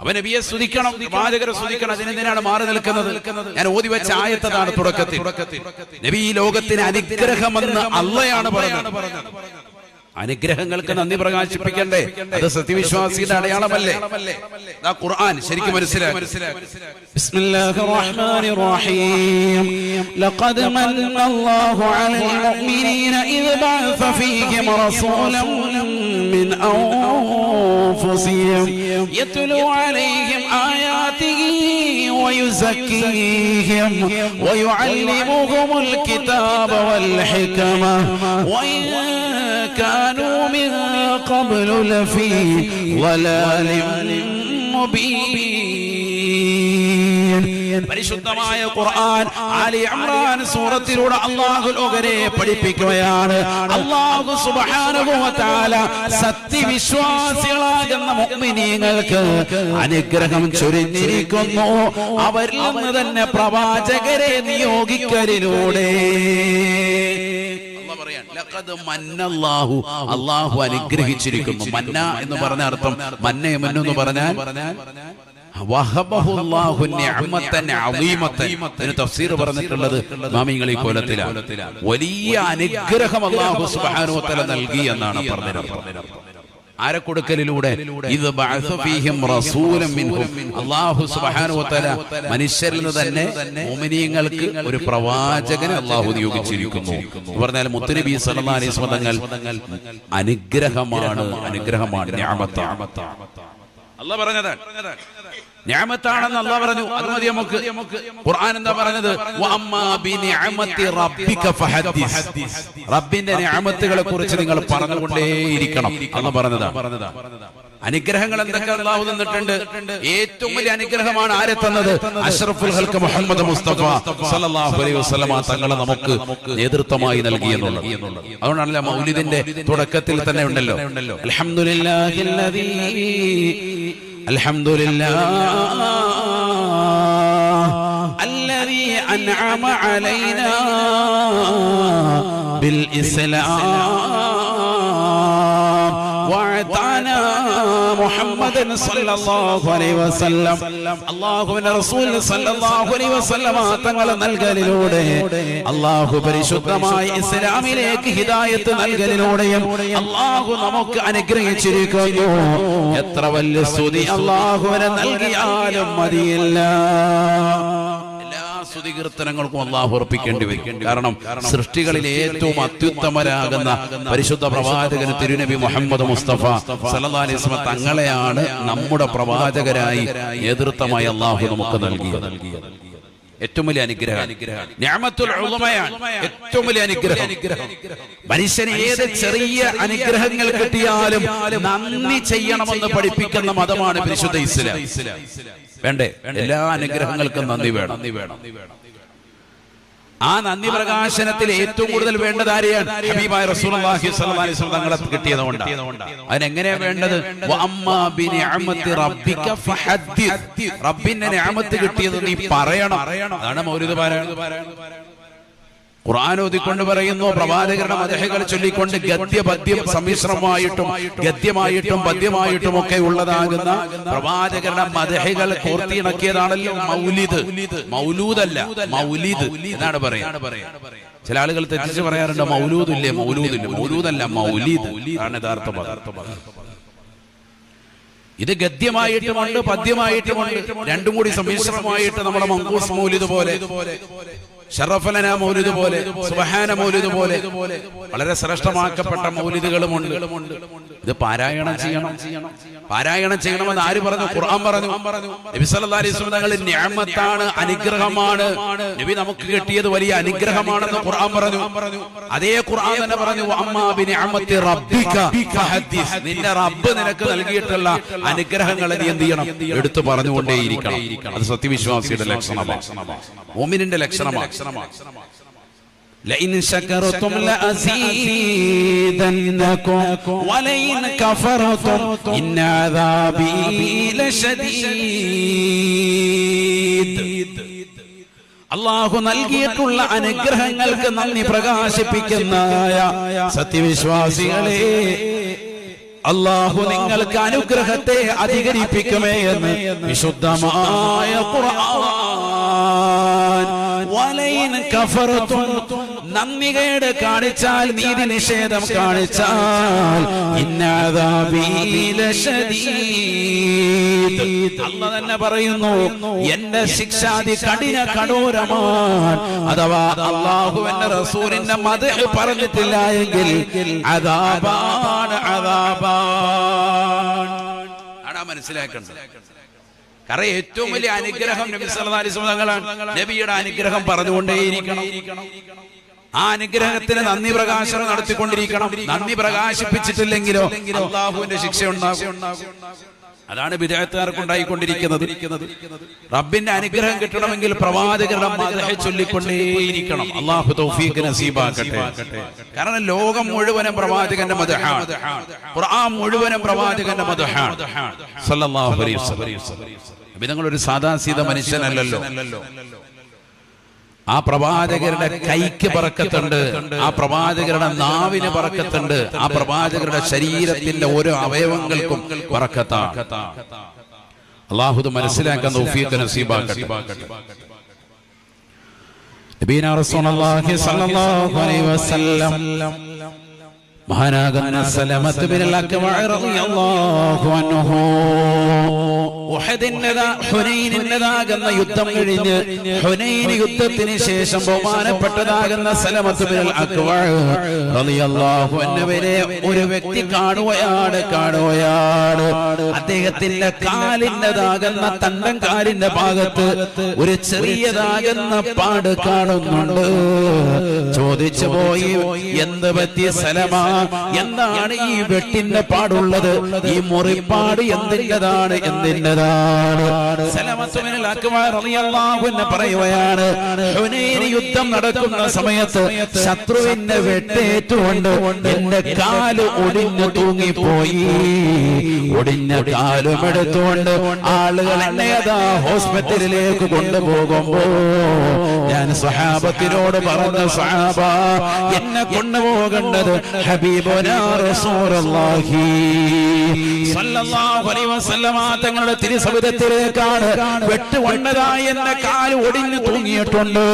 അവൻ നബിയെ സ്തുതിക്കണം, പ്രവാചകരെ സ്തുതിക്കണം. അതിനെന്തിനാണ് മാറി നിൽക്കുന്നത്? ഞാൻ ഓതി വെച്ച ആയത്താണ് തുടക്കത്തിൽ. നബി ഈ ലോകത്തിന് അനുഗ്രഹമെന്ന് അള്ളയാണ് പറഞ്ഞത്. അനുഗ്രഹങ്ങൾക്ക് നന്ദി പ്രകാശിപ്പിക്കണ്ടേ? അത് സത്യവിശ്വാസിയുടെ അടയാളമല്ലേ? ആ ഖുർആൻ ശരിക്കും മനസ്സിലാക്കി. ബിസ്മില്ലാഹിർ റഹ്മാനിർ റഹീം. ലഖദ് മന്നല്ലാഹു അലൽ മുഅ്മിനീന ഇദ് ബഅസ ഫീഹിം റസൂലൻ മിൻ അൻഫുസിഹിം യത്ലു അലൈഹിം ആയാതിഹി വയുസക്കീഹിം വയുഅല്ലിമുഹുമുൽ കിതാബ വൽ ഹിക്മ വഇൻ كانوا من قبل لفي ضلال مبين. പരിശുദ്ധമായ ഖുർആൻ ആലി ഇംറാൻ സൂറത്തിലൂടെ അല്ലാഹു ലോകരെ പഠിപ്പിക്കുകയാണ്. അല്ലാഹു സുബ്ഹാനഹു വ തആല സത്യവിശ്വാസികളാകുന്ന മുഅ്മിനീങ്ങൾക്ക് അനുഗ്രഹം ചൊരിഞ്ഞിരിക്കുന്നു. അവരിൽ നിന്ന് തന്നെ പ്രവാചകരെ നിയോഗിക്കലിലൂടെ. അല്ലാഹു അനുഗ്രഹിച്ചിരിക്കുന്നു. മന്ന എന്ന് പറഞ്ഞ അർത്ഥം മന്നയെന്നു എന്ന് പറഞ്ഞാൽ തഫ്സീർ പറഞ്ഞിട്ടുള്ളത് ഇമാമിങ്ങൾ ഈ കോലത്തിലാണ്. വലിയ അനുഗ്രഹം അല്ലാഹു സുബ്ഹാനഹു വ തആല നൽകി എന്നാണ് പറഞ്ഞത്. ആരെ കൊടുക്കലിലൂടെ? ഇത് ബഅസ ഫീഹിം റസൂലൻ മിൻഹും, അല്ലാഹു സുബ്ഹാനഹു വ തആല മനുഷ്യരിൽ നിന്ന് തന്നെ മുഅ്മിനീങ്ങൾക്ക് ഒരു പ്രവാചകനെ അല്ലാഹു നിയോഗിച്ചിരിക്കുന്നു. എന്ന് പറഞ്ഞാൽ മുത്തുനബി സല്ലല്ലാഹു അലൈഹി വസല്ലം തങ്ങൾ അനുഗ്രഹമാണ്, അനുഗ്രഹമാണ്, നിഅമത്താണ്. അല്ലാഹു പറഞ്ഞതാണ് നിഅമത്താണെന്ന് അല്ലാഹു പറഞ്ഞു. അത് മതി നമുക്ക്. ഖുർആൻ എന്താ പറഞ്ഞത്? വഅമ്മാ ബിനിഅമതി റബ്ബിക ഫഹദ്ദിസ്, റബ്ബിന്റെ നിഅമത്തുകളെ കുറിച്ച് നിങ്ങൾ പറഞ്ഞുകൊണ്ടേയിരിക്കണം എന്ന് പറഞ്ഞതാ. അനുഗ്രഹങ്ങൾ എന്തൊക്കെ അല്ലാഹു തന്നിട്ടുണ്ട്? ഏറ്റവും വലിയ അനുഗ്രഹമാണ് ആരെ തന്നത്? അഷ്റഫുൽ ഖൽഖ് മുഹമ്മദ് മുസ്തഫ സല്ലല്ലാഹു അലൈഹി വസല്ലം തങ്ങളെ നമുക്ക് നേതൃത്വമായി നൽകി എന്നുള്ളത്. അതുകൊണ്ടാണല്ലോ മൗലിദിന്റെ തുടക്കത്തിൽ തന്നെ ഉണ്ടല്ലോ അൽഹംദുലില്ലാഹില്ലദീ الذي أنعم علينا بالإسلام വഅതാനാ മുഹമ്മദൻ സല്ലല്ലാഹു അലൈഹി വസല്ലം അല്ലാഹുവിന്റെ റസൂൽ സല്ലല്ലാഹു അലൈഹി വസല്ലം തങ്ങളെ നൽകലിലൂടെ അല്ലാഹു പരിശുദ്ധമായ ഇസ്ലാമിലേക്ക് ഹിദായത്ത് നൽകലിലൂടെയും അല്ലാഹു നമുക്ക് അനുഗ്രഹിച്ചിരിക്കുന്നു. എത്ര വലിയ സ്തുതി അല്ലാഹുവിനെ നൽകിയാലും മതിയില്ല. സ്തുതികീർത്തനങ്ങൾക്കും അല്ലാഹു അർപ്പിക്കേണ്ടി വരും. കാരണം സൃഷ്ടികളിൽ ഏറ്റവും അത്യുത്തമരാകുന്ന പരിശുദ്ധ പ്രവാചകൻ തിരുനബി മുഹമ്മദ് മുസ്തഫ സല്ലല്ലാഹു അലൈഹി വസല്ലം തങ്ങളെയാണ് നമ്മുടെ പ്രവാചകരായി നേതൃത്വമായി അല്ലാഹു നമുക്ക് നൽകിയത്. ഏറ്റവും വലിയ അനുഗ്രഹം നിഅമത്തുൽ ഉളമയാണ്. ഏറ്റവും വലിയ അനുഗ്രഹം. മനുഷ്യന് ഏത് ചെറിയ അനുഗ്രഹങ്ങൾ കിട്ടിയാലും നന്ദി ചെയ്യണമെന്ന് പഠിപ്പിക്കുന്ന മതമാണ് പരിശുദ്ധ ഇസ്ലാം. വേണ്ടേ? എല്ലാ അനുഗ്രഹങ്ങൾക്കും നന്ദി വേണം. ആ നന്ദി പ്രകാശനത്തിൽ ഏറ്റവും കൂടുതൽ വേണ്ടത് ആരെയാണ്? ഹബീബായ റസൂലുള്ളാഹി സ്വല്ലല്ലാഹു അലൈഹി വസല്ലം തങ്ങളെ കിട്ടിയതുകൊണ്ട്. അതിനെങ്ങനെയാ വേണ്ടത്? വഅമ്മാ ബിനിഅമത്തി റബ്ബിക ഫഹദ്ദിസ്. റബ്ബിന്റെ നിഅമത്ത് കിട്ടിയത് നീ പറയണം. അതാണ് മൗലിദ് പാരായണം. ഖുർആൻ ഓതിക്കൊണ്ട് പറയുന്നു, പ്രവാചകരുടെ മദ്ഹുകൾ ചൊല്ലിക്കൊണ്ട് ഗദ്യ പദ്യം സമ്മിശ്രമായിട്ടും ഗദ്യമായിട്ടും പദ്യമായിട്ടും ഒക്കെ ഉള്ളതാകുന്ന പ്രവാചകരുടെ മദ്ഹുകൾ കോർത്തിണക്കിയതാണല്ലോ മൗലിദ്. മൗലൂദല്ല, മൗലിദ് എന്നാണ് പറയുക. ചില ആളുകൾ തെറ്റിച്ച് പറയാറുണ്ട്, മൗലൂദില്ലേ, മൗലൂദില്ല. മൗലൂദല്ല, മൗലിദ് ആണ് യഥാർത്ഥ പദം. ഇത് ഗദ്യമായിട്ടുമുണ്ട് പദ്യമായിട്ടുമുണ്ട്, രണ്ടും കൂടി സമ്മിശ്രമായിട്ട് നമ്മുടെ മങ്കൂസ് മൗലിദ് പോലെ, ശറഫലന മൗലിദ് പോലെ, സുബ്ഹാന മൗലിദ് പോലെ വളരെ ശ്രേഷ്ഠമാക്കപ്പെട്ട മൗലിദുകളുമുണ്ട്. ഇത് പാരായണം ചെയ്യണം. പാരായണം ചെയ്യണമെന്ന് ആര് പറഞ്ഞു? ഖുർആൻ പറഞ്ഞു. നബി സല്ലല്ലാഹു അലൈഹി വസല്ലം തങ്ങൾ നിഅമത്താണ്, അനുഗ്രഹമാണ്. നബി നമുക്ക് കിട്ടിയത് വലിയ അനുഗ്രഹമാണെന്ന് ഖുർആൻ പറഞ്ഞു. അതേ ഖുർആൻ തന്നെ പറഞ്ഞു, വഅമ്മാ ബിനിഅമത്തി റബ്ബിക ഫഹദ്ദിസ്. നിന്റെ റബ്ബ് നിനക്ക് നൽകിയിട്ടുള്ള അനുഗ്രഹങ്ങളെ നീ എന്ത് ചെയ്യണം? എടുത്തു പറഞ്ഞുകൊണ്ടേയിരിക്കണം. അത് സത്യവിശ്വാസിയുടെ ലക്ഷണമാണ്, മുഅ്മിനിന്റെ ലക്ഷണമാണ്. لئن شكرتم لأزيدنكم ولئن كفرتم إن عذابي لشديد. അല്ലാഹു നൽകിയിട്ടുള്ള അനുഗ്രഹങ്ങൾക്ക് നന്ദി പ്രകാശിപ്പിക്കുന്ന സത്യവിശ്വാസികളെ, അല്ലാഹു നിങ്ങൾക്ക് അനുഗ്രഹത്തെ അധികരിപ്പിക്കുമേ എന്ന് വിശുദ്ധമായ ഖുർആൻ. വലൈൻ കഫറതും, നന്ദികേട് കാണിച്ചാൽ, നീതി നിഷേധം കാണിച്ചാൽ, ഇന്നദാബി ലശദീദ്. അല്ലാഹു തന്നെ പറയുന്നു, എന്റെ ശിക്ഷാതി കഠിന കഠോരമാണ്. അഥവാ അല്ലാഹുവിന്റെ റസൂലിന്റെ മദ്ഹ് പറഞ്ഞിട്ടില്ല എങ്കിൽ അദാബാണ്, അദാബാണ്. ആടാ മനസ്സിലാക്കേണ്ടത്. കാരണം ഏറ്റവും വലിയ അനുഗ്രഹം നബി സല്ലല്ലാഹു അലൈഹി വസല്ലം തങ്ങളാണ്. നബിയുടെ അനുഗ്രഹം പറഞ്ഞുകൊണ്ടേയിരിക്കണം. ആ അനുഗ്രഹത്തിന് നന്ദി പ്രകാശനം നടത്തിക്കൊണ്ടിരിക്കണം. നന്ദി പ്രകാശിപ്പിച്ചിട്ടില്ലെങ്കിലോ അല്ലാഹുവിന്റെ ശിക്ഷ ഉണ്ടാകും. അതാണ് ബിദ്അത്തുകാർക്ക് ഉണ്ടായിക്കൊണ്ടിരിക്കുന്നത്. റബ്ബിന്റെ അനുഗ്രഹം കിട്ടണമെങ്കിൽ പ്രവാചകരുടെ മദ്ഹ് ചൊല്ലിക്കൊണ്ടേയിരിക്കണം. അല്ലാഹു തൗഫീഖ് നസീബാക്കട്ടെ. കാരണം ലോകം മുഴുവനും പ്രവാചകന്റെ മദ്ഹാണ്, ഖുർആൻ മുഴുവനും പ്രവാചകന്റെ മദ്ഹാണ് സല്ലല്ലാഹു അലൈഹി വസല്ലം. നിങ്ങൾ ഒരു സാദാസീത മനുഷ്യനല്ലല്ലോ. ആ പ്രവാചകരുടെ കൈക്ക് ബറക്കത്തുണ്ട്, ആ പ്രവാചകരുടെ നാവിന് ബറക്കത്തുണ്ട്, ആ പ്രവാചകരുടെ ശരീരത്തിന്റെ ഓരോ അവയവങ്ങൾക്കും ബറക്കത്താണ്. അല്ലാഹു ഇത് മനസ്സിലാക്കാൻ തൗഫീഖ് നസീബാക്കട്ടെ. നബീനാ റസൂലുള്ളാഹി സ്വല്ലല്ലാഹു അലൈഹി വസല്ലം മഹാനാകുന്ന സലമത്ത് ബിനുൽ അക്വഅ റളിയല്ലാഹു അൻഹു ഹുനൈനിന്റേതാകുന്ന യുദ്ധം കഴിഞ്ഞ് ഹുനൈൻ യുദ്ധത്തിന് ശേഷം ബഹുമാനപ്പെട്ടതാകുന്ന സലമത്ത് ബിനുൽ അക്വഅ റളിയല്ലാഹു അൻഹുവിനെ ഒരു വ്യക്തി കാണുകയാണ്. അദ്ദേഹത്തിന്റെ കാലിൻ്റെതാകുന്ന തണ്ടം കാലിന്റെ ഭാഗത്ത് ഒരു ചെറിയതാകുന്ന പാട് കാണുന്നുണ്ട്. ചോദിച്ചു പോയി, എന്ത് പറ്റിയ സലമാ, എന്താണ് ഈ വെട്ടിന്റെ പാടുള്ളത്? ഈ മുറിപ്പാട് എന്തിൻ്റെതാണ്? സലമത്ത് ബിനുൽ അക്വഅ റളിയല്ലാഹു അൻഹു പറയുകയാണ്, ഹുനൈൻ യുദ്ധം നടക്കുന്ന സമയത്ത് ശത്രുവിന്റെ വെട്ടേറ്റുകൊണ്ട് എന്റെ കാല് ഒടിഞ്ഞു തൂങ്ങിപ്പോയി. ഒടിഞ്ഞ കാലും എടുത്തുകൊണ്ട് ആളുകൾ എന്നെ ഹോസ്പിറ്റലിലേക്ക് കൊണ്ടുപോകുമ്പോ ഞാൻ സ്വഹാബത്തിനോട് പറഞ്ഞു, സ്വഹാബ, എന്നെ കൊണ്ടുപോകേണ്ടത് ഹബീബുനാ റസൂലുള്ളാഹി സ്വല്ലല്ലാഹു അലൈഹി വസല്ലമ തങ്ങളുടെ തിരുസവിധത്തിലേക്കാണ് വെട്ടുകൊണ്ടതായി എന്റെ കാല് ഒടിഞ്ഞു തൂങ്ങിയിട്ടുണ്ട്.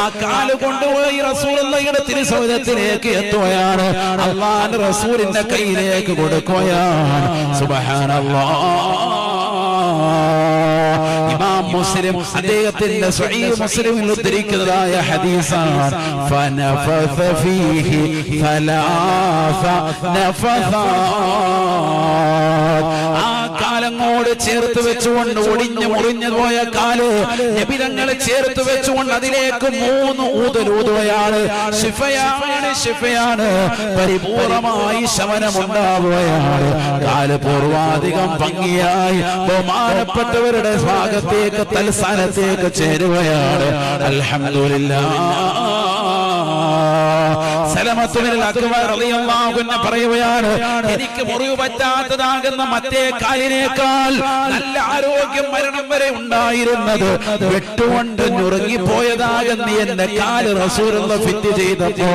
ആ കാല് കൊണ്ടുപോയി റസൂലുള്ളാഹിയുടെ തിരുസവിധത്തിലേക്ക് എത്തുകയാണ്. അല്ലാഹുവിന്റെ റസൂലിന്റെ കയ്യിലേക്ക് കൊടുക്കുകയാണ്. സുബ്ഹാനല്ലാഹ്. ഇമാം മുസ്ലിം അദ്ദേഹത്തിന്റെ സ്വഹീഹ് മുസ്ലിമിൽ ഉദ്ധരിക്കുന്നതായ ഹദീസാണ്. ഫനഫസ ഫീഹി സലാസ നഫസാ. ആ കാലങ്ങോട് ചേർത്ത് വെച്ചുകൊണ്ട് ഒടിഞ്ഞു മുറിഞ്ഞു പോയ കാല് നബി തങ്ങൾ ചേർത്ത് വെച്ചുകൊണ്ട് അതിലേക്ക് 3 ഊതലൂതുകയാണ്. ശിഫയാണ്, ശിഫയാണ്. പരിപൂർണമായി ശമനമുണ്ടാവുകയാണ്. കാല് പൂർവാധികം ഭംഗിയായി ബഹുമാനപ്പെട്ടവരുടെ ഭാഗത്തേക്ക് തൽസ്ഥാനത്തേക്ക് ചേരുകയാണ്. അൽഹംദുലില്ലാഹ്. സലമത്ത് ബിൻ അക്വ റളിയല്ലാഹു അൻഹു പറയുകയാണ്, എനിക്ക് മുറിവ് പറ്റാത്തതാകുന്ന മറ്റേ കാലിനേക്കാൾ നല്ല ആരോഗ്യം മരണം വരെ ഉണ്ടായിരുന്നത് വെട്ടുകൊണ്ട് ഞുറുങ്ങിപ്പോയതാകുന്ന എന്റെ കാല് റസൂലുള്ളാഹി ഫിറ്റ് ചെയ്തപ്പോ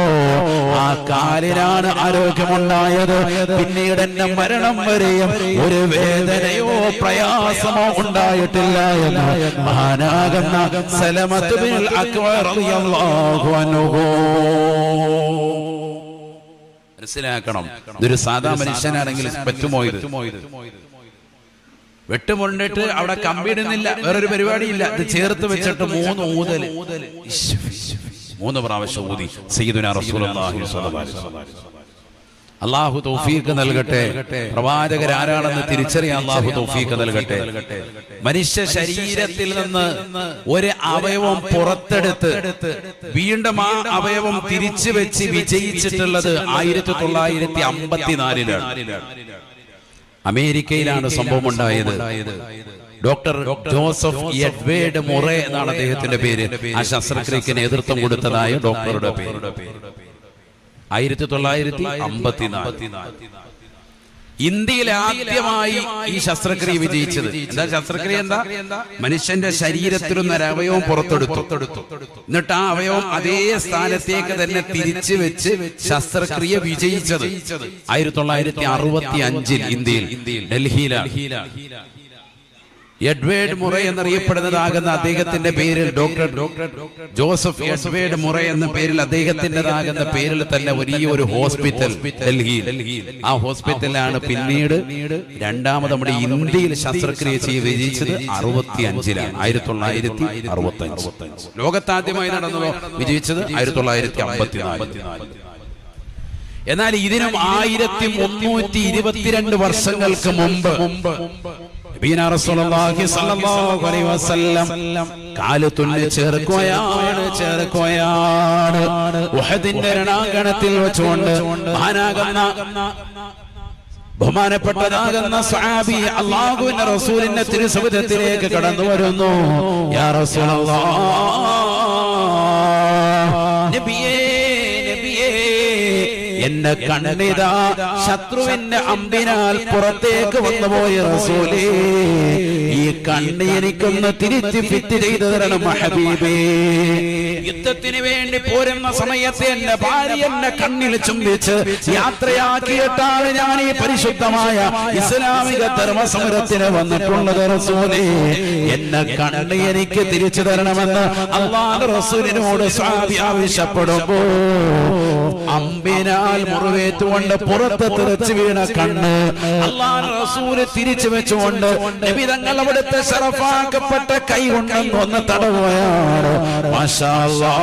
ആ കാലിനാണ് ആരോഗ്യമുണ്ടായത്. പിന്നീട് എന്നെ മരണം വരെയും ഒരു വേദനയോ പ്രയാസമോ ഉണ്ടായിട്ടില്ല എന്ന് മഹാനാകുന്ന സലമത്ത് ബിൻ അക്വ റളിയല്ലാഹു അൻഹു. മനസ്സിലാക്കണം, ഇതൊരു സാധാ മനുഷ്യനാണെങ്കിൽ പറ്റുമോ? ഇത് വെട്ടുമുണ്ടിട്ട് അവിടെ കമ്പിടുന്നില്ല, വേറൊരു പരിപാടിയില്ല. ഇത് ചേർത്ത് വെച്ചിട്ട് 3 ഊതൽ 3 പ്രാവശ്യം ഊതി സയ്യിദുനാ റസൂലുള്ളാഹി സ്വല്ലല്ലാഹു അലൈഹി വസല്ലം. അല്ലാഹു തൗഫീഖ് നൽകട്ടെ. പ്രവാചകർ ആരാണെന്ന് തിരിച്ചറിയാൻ അല്ലാഹു തൗഫീഖ് നൽകട്ടെ. മനുഷ്യ ശരീരത്തിൽ നിന്ന് ഒരു അവയവം പുറത്തെടുത്ത് വീണ്ടും ആ അവയവം തിരിച്ചു വെച്ച് വിജയിച്ചിട്ടുള്ളത് 1954-ലാണ്. അമേരിക്കയിലാണ് സംഭവം ഉണ്ടായത്. ഡോക്ടർ ജോസഫ് എഡ്വേർഡ് മുറെ എന്നാണ് അദ്ദേഹത്തിന്റെ പേര്. ആ ശസ്ത്രക്രിയക്ക് നേതൃത്വം കൊടുത്തതായ ഡോക്ടറുടെ പേര് 1954. ഇന്ത്യയിൽ ആദ്യമായി ഈ ശസ്ത്രക്രിയ വിജയിച്ചത്. എന്താ ശസ്ത്രക്രിയ? എന്താ? മനുഷ്യന്റെ ശരീരത്തിൽ നിന്ന് അവയവം പുറത്തെടുത്തു, എന്നിട്ട് ആ അവയവം അതേ സ്ഥാനത്തേക്ക് തന്നെ തിരിച്ചു വെച്ച് ശസ്ത്രക്രിയ വിജയിച്ചത് 1965 ഇന്ത്യയിൽ ഡൽഹിയിലാണ്. എഡ്വേർഡ് മുറെ എന്നറിയപ്പെടുന്നതാകുന്ന അദ്ദേഹത്തിന്റെ പേരിൽ ഡോക്ടർ ജോസഫ് എഡ്വേർഡ് മുറെ എന്ന പേരിൽ അദ്ദേഹത്തിൻ്റെതാകുന്ന പേരിൽ തന്നെ വലിയൊരു ഹോസ്പിറ്റൽ ഡൽഹിയിൽ. ആ ഹോസ്പിറ്റലാണ് പിന്നീട് രണ്ടാമത് നമ്മുടെ ഇന്ത്യയിൽ ശസ്ത്രക്രിയ ചെയ്ത് വിജയിച്ചത് 65-ലാണ്. 1965. ലോകത്താദ്യമായി നടന്നതോ വിജയിച്ചത് 1954. എന്നാൽ ഇതിനും 1322 വർഷങ്ങൾക്ക് മുമ്പ് നബിയുനാ റസൂലുള്ളാഹി സ്വല്ലല്ലാഹു അലൈഹി വസല്ലം കാല് തുന്നി ചേർക്കുകയാണ്. ഉഹദിന്റെ രണാങ്കണത്തിൽ വെച്ചുകൊണ്ട് ബഹുമാനപ്പെട്ടതാകുന്ന സ്വഹാബി അല്ലാഹുവിന്റെ റസൂലിന്റെ തിരുസവിധത്തിലേക്ക് കടന്നു വരുന്നു. യാ റസൂലല്ലാഹ്, നബിയേ എന്റെ കണ്ണിതാ ശത്രുവിന്റെ അമ്പിനാൽ പുറത്തേക്ക് വന്നുപോയ റസൂലേ, ഈ കണ്ണ് എനിക്കൊന്ന് തിരിച്ച് ഫിറ്റ് ചെയ്തു തരണം ഹബീബേ. യുദ്ധത്തിന് വേണ്ടി പോരുന്ന സമയത്ത് എന്റെ ഭാര്യ എന്നെ കണ്ണിൽ ചുംബിച്ച് യാത്രയാക്കിയിട്ടാണ് ഞാൻ ഈ പരിശുദ്ധമായ ഇസ്ലാമിക ധർമ്മസമരത്തിന് വന്നിട്ടുള്ളത്. റസൂലേ, എന്നെ കണ്ണ് എനിക്ക് തിരിച്ചു തരണമെന്ന് അല്ലാഹുവിന്റെ റസൂലിനോട് സ്വഹാബി ആവശ്യപ്പെടുമ്പോ അമ്പിനാൽ മുറിവേറ്റുകൊണ്ട് പുറത്ത് തെറിച്ചു വീണ കണ്ണ് അല്ലാഹുവിന്റെ റസൂല് തിരിച്ചു വെച്ചുകൊണ്ട് നബി തങ്ങൾ അവിടുത്തെ ശറഫാക്കപ്പെട്ട കൈ കൊണ്ട് ഒന്ന് തടവുകയാണ്. മാഷാ അല്ലാഹ്,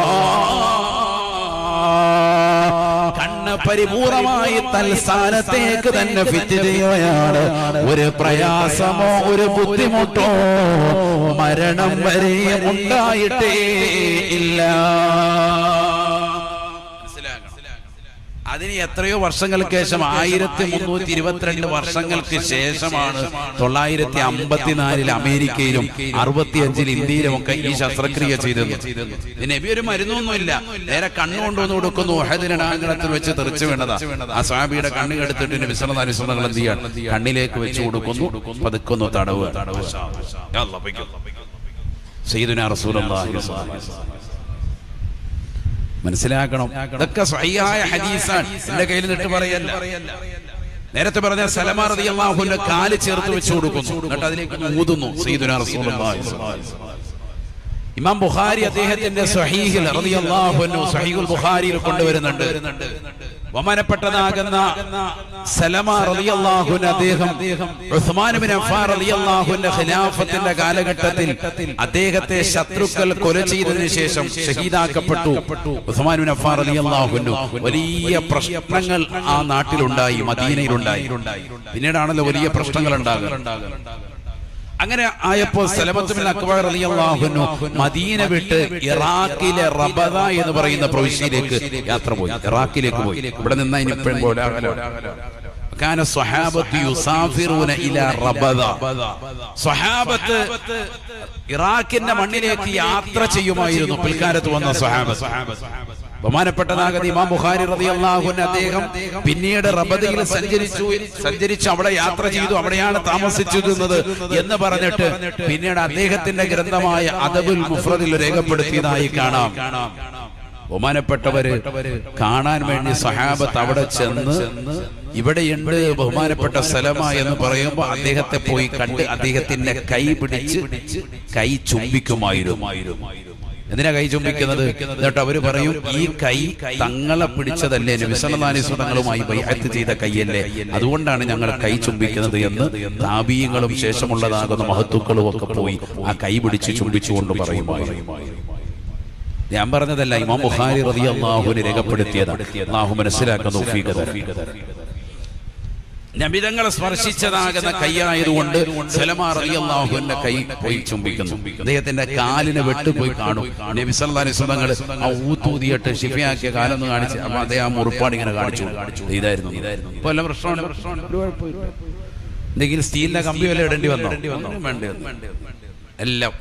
കണ്ണ് പരിപൂർണമായി തൽസ്ഥാനത്തേക്ക് തന്നെ ഫിറ്റ് ചെയ്യുകയാണ്. ഒരു പ്രയാസമോ ഒരു ബുദ്ധിമുട്ടോ മരണം വരെ ഉണ്ടായിട്ടേ ഇല്ല. അതിന് എത്രയോ വർഷങ്ങൾക്ക് ശേഷം 1322 വർഷങ്ങൾക്ക് ശേഷമാണ് 954 അമേരിക്കയിലും 65 ഇന്ത്യയിലും ഒക്കെ ഈ ശസ്ത്രക്രിയ ചെയ്തത്. നബി ഒരു മരുന്നൊന്നുമില്ല, നേരെ കണ്ണുകൊണ്ടുവന്ന് കൊടുക്കുന്നു. ഉഹദിന്റെ രണാങ്കണത്തിൽ വെച്ച് തെറിച്ചു വീണതാ. ആ സ്വഹാബിയുടെ കണ്ണ് എടുത്തിട്ട് നബി സല്ലല്ലാഹു അലൈഹി വസല്ലം എന്ത് ചെയ്യാണ്? കണ്ണിലേക്ക് വെച്ച് കൊടുക്കുന്നു, പതുക്കുന്നു, തടവ്. സയ്യിദുനാ റസൂലുള്ളാഹി സ്വല്ലല്ലാഹു അലൈഹി വസല്ലം മനസ്സിലാക്കണം. ഇതൊക്കെ സ്വഹീഹായ ഹദീസാണ്, എന്റെ കയ്യിൽ നിന്നിട്ട് പറയല്ല. നേരത്തെ പറഞ്ഞ സലമാ റളിയല്ലാഹു അൻഹു കാല് ചേർത്ത് വെച്ചു കൊടുക്കുന്നു, എന്നിട്ട് അതിലേക്ക് ഊതുന്നു സയ്യിദുനാ റസൂലുള്ളാഹി സ്വല്ലല്ലാഹു അലൈഹി വസല്ലം. ഇമാം ബുഖാരി അദ്ദേഹത്തിന്റെ സ്വഹീഹിൽ റളിയല്ലാഹു അൻഹു സ്വഹീഹുൽ ബുഖാരിയിൽ കൊണ്ടുവരുന്നുണ്ട്, ബഹുമാനപ്പെട്ടതാകുന്ന സലമ റളിയല്ലാഹു അൻഹു അദ്ദേഹം ഉസ്മാൻ ഇബ്നു അഫ്ഫാൻ റളിയല്ലാഹു അൻഹു ഖിലാഫത്തിന്റെ കാലഘട്ടത്തിൽ അദ്ദേഹത്തെ ശത്രുക്കൾ കൊല ചെയ്തതിനു ശേഷം ഷഹീദാക്കപ്പെട്ടു. ഉസ്മാൻ ഇബ്നു അഫ്ഫാൻ റളിയല്ലാഹു അൻഹു വലിയ പ്രശ്നങ്ങൾ ആ നാട്ടിലുണ്ടായി, മദീനയിലുണ്ടായി. പിന്നീടാണല്ലോ വലിയ പ്രശ്നങ്ങൾ ഉണ്ടാകുന്നത്. അങ്ങനെ ആയപ്പോൾ സലമത്ത് ബിൻ അക്വ റളിയല്ലാഹു അൻഹു മദീന വിട്ട് ഇറാഖിലെ റബദ എന്ന് പറയുന്ന പ്രവിശ്യയിലേക്ക് യാത്ര പോയി, ഇറാഖിലേക്ക് പോയി. ഇവിടെ നിന്ന് ഇനിയിപ്പോഴും കാന സ്വഹാബത്ത് യുസാഫിറൂന ഇലാ റബദ, സ്വഹാബത്ത് ഇറാഖിന്റെ മണ്ണിലേക്ക് യാത്ര ചെയ്യുമായിരുന്നു പിൽക്കാലത്ത് വന്ന സ്വഹാബത്ത്. ബഹുമാനപ്പെട്ടതാകുന്ന ഇമാം ബുഖാരി റളിയല്ലാഹു അൻഹു അദ്ദേഹം പിന്നീട് റബദയിൽ സഞ്ചരിച്ചു അവിടെ യാത്ര ചെയ്തു, അവിടെയാണ് താമസിച്ചിരുന്നത് എന്ന് പറഞ്ഞിട്ട് പിന്നീട് അദ്ദേഹത്തിന്റെ ഗ്രന്ഥമായ അദബുൽ മുഫ്രദിൽ രേഖപ്പെടുത്തിയതായി കാണാം. ബഹുമാനപ്പെട്ടവര് കാണാൻ വേണ്ടി സ്വഹാബത്ത് അവിടെ ചെന്ന് ഇവിടെയുണ്ട് ബഹുമാനപ്പെട്ട സലമ എന്ന് പറയുമ്പോൾ അദ്ദേഹത്തെ പോയി കണ്ട് അദ്ദേഹത്തിന്റെ കൈ പിടിച്ച് കൈ ചുംബിക്കുമായിരുന്നു. എന്തിനാ കൈ ചുംബിക്കുന്നത്? എന്നിട്ട് അവര് പറയും, ഈ കൈ തങ്ങളെ പിടിച്ചതല്ലേ, നബി സല്ലല്ലാഹു അലൈഹി വസല്ലം തങ്ങളുമായി ബൈഅത്ത് ചെയ്ത കൈയല്ലേ, അതുകൊണ്ടാണ് ഞങ്ങൾ കൈ ചുംബിക്കുന്നത് എന്ന് താബീയങ്ങളും ശേഷമുള്ളതാകുന്ന മഹത്തുക്കളും ഒക്കെ പോയി ആ കൈ പിടിച്ച് ചുംബിച്ചുകൊണ്ട് പറയുമായിരുന്നു. ഞാൻ പറഞ്ഞതല്ല, ഇമാം ബുഖാരി റളിയല്ലാഹു അൻഹു രേഖപ്പെടുത്തിയതാണ്. അല്ലാഹു മനസ്സിലാക്കാൻ തൗഫീഖ് തരട്ടെ. നബിതങ്ങളെ സ്പർശിച്ചതാകുന്ന കൈയായതുകൊണ്ട് സലമ റളിയല്ലാഹു അൻഹു കൈ പോയി ചുംബിക്കുന്നു. അദ്ദേഹത്തിന്റെ കാലിനെ വെട്ടുപോയി കാണും. നബി സല്ലല്ലാഹു അലൈഹി വസല്ലം തങ്ങൾ ആ ഊത്തൂതിയിട്ട് ശിഫയാക്കിയ കാലൊന്ന് കാണിച്ച് അപ്പൊ അദ്ദേഹം ആ മുറിപ്പാട് ഇങ്ങനെ കാണിച്ചു. ഇതായിരുന്നു ഇപ്പൊ എല്ലാം പ്രശ്നമാണ്. എന്തെങ്കിലും സ്റ്റീലിന്റെ കമ്പി വല്ല ഇടേണ്ടി വന്നോ? വേണ്ടി എല്ലാം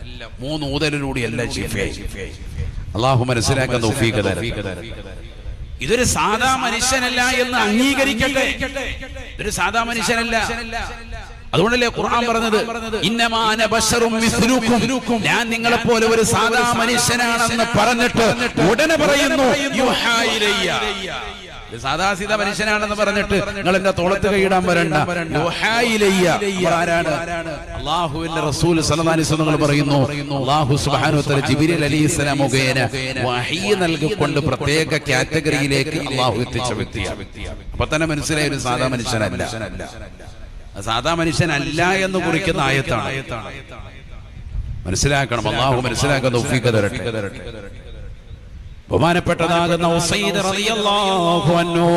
3 ഊതലിലൂടെ എല്ലാം ശിഫയായി. അല്ലാഹു മനസ്സിലാക്കാൻ തൗഫീഖ് തരട്ടെ. ഇതൊരു സാധാ മനുഷ്യനല്ല എന്ന് അംഗീകരിക്കട്ടെ. ഇതൊരു സാധാ മനുഷ്യനല്ല. അതുകൊണ്ടല്ലേ ഖുർആൻ പറഞ്ഞത്, ഇന്നമാ അന ബശറും മിസ്ലുക്കും, ഞാൻ നിങ്ങളെ പോലെ ഒരു സാധാ മനുഷ്യനാണെന്ന് പറഞ്ഞിട്ട് ഉടനെ പറയുന്നു യുഹാ ഇലയ്യ. സാധാ സീത മനുഷ്യനാണെന്ന് പറഞ്ഞിട്ട് നിങ്ങൾ എന്റെ തോളത്ത് കൈയിടാൻ വരണ്ട. ആരാണ്? അല്ലാഹുവിന്റെ റസൂൽ സല്ലല്ലാഹു അലൈഹി വസല്ലം പറയുന്നു, അല്ലാഹു സുബ്ഹാനഹു വ തആല ജിബ്രീൽ അലൈഹിസ്സലാം മുഖേന വഹീ നൽകിക്കൊണ്ട് പ്രത്യേക കാറ്റഗറിയിലേക്ക് അല്ലാഹു എത്തിച്ച വ്യക്തിയാണ്. അപ്പൊ തന്നെ മനസ്സിലായ ഒരു സാധാ മനുഷ്യനല്ല. സാധാ മനുഷ്യനല്ല എന്ന് കുറിക്കുന്ന ആയത്താണ്. മനസ്സിലാക്കണം. അല്ലാഹു മനസ്സിലാക്കാൻ തൗഫീഖ് തരട്ടെ. ബഹുമാനപ്പെട്ടതാകുന്ന ഉസൈദ് റളിയല്ലാഹു അൻഹു,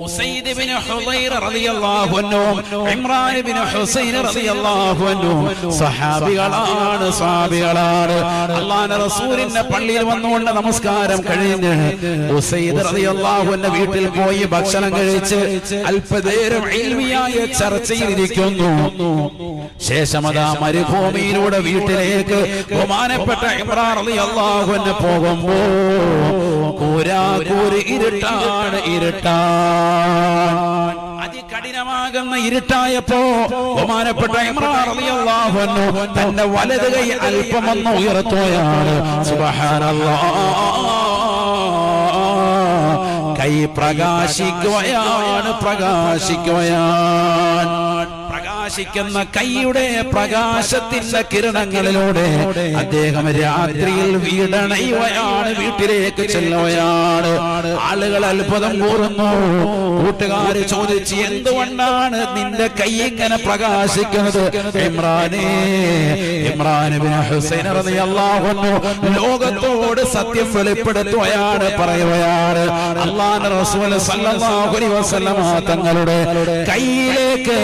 ഉസൈദ് ഇബ്നു ഹുദൈർ റളിയല്ലാഹു അൻഹു, ഇമ്രാൻ ഇബ്നു ഹുസൈൻ റളിയല്ലാഹു അൻഹു സഹാബികളാണ്. അല്ലാഹുവിന്റെ റസൂലിന്റെ പള്ളിയിൽ വന്നുകൊണ്ട് നമസ്കാരം കഴിഞ്ഞ് ഉസൈദ് റളിയല്ലാഹു അൻഹു വീട്ടിൽ പോയി ഭക്ഷണം കഴിച്ച് അല്പനേരം ഇൽമിയായ ചർച്ചയിൽ ഇരിക്കുന്നു. ശേഷം അതാ മരുഭൂമിയിലൂടെ വീട്ടിലേക്ക് ബഹുമാനപ്പെട്ട ഇമ്രാൻ റളിയല്ലാഹു അൻഹു പോകുമ്പോൾ ഇരുട്ടാണ്. അതികഠിനമാകുന്ന ഇരുട്ടായപ്പോ ബഹുമാനപ്പെട്ട ഇമ്രാൻ റളിയല്ലാഹു അൻഹു തന്റെ വലത് കൈ അല്പമൊന്ന് ഉയർത്തുകയാണ്. സുബ്ഹാനല്ലാഹ്, കൈ പ്രകാശിക്കുകയാണ്. പ്രകാശിക്കുന്ന കൈയുടെ പ്രകാശത്തിന്റെ കിരണങ്ങളിലൂടെ അദ്ദേഹം രാത്രിയിൽ വീടണയുകയാണ്, വീട്ടിലേക്ക് ചെല്ലുകയാണ്. ആളുകൾ അത്ഭുതം കൂറുന്നു. കൂട്ടുകാര് ചോദിച്ച്, എന്തുകൊണ്ടാണ് നിന്റെ കൈ ഇങ്ങനെ പ്രകാശിക്കുന്നത്? ഇമ്രാൻ ഇബ്നു ഹുസൈൻ റളിയല്ലാഹു അൻഹു ലോകത്തോട് സത്യം വെളിപ്പെടുത്തുകയാണ്, പറയുകയാണ്, അല്ലാഹുവിന്റെ റസൂൽ സല്ലല്ലാഹു അലൈഹി വസല്ലം തങ്ങളുടെ കൈയിലേക്ക്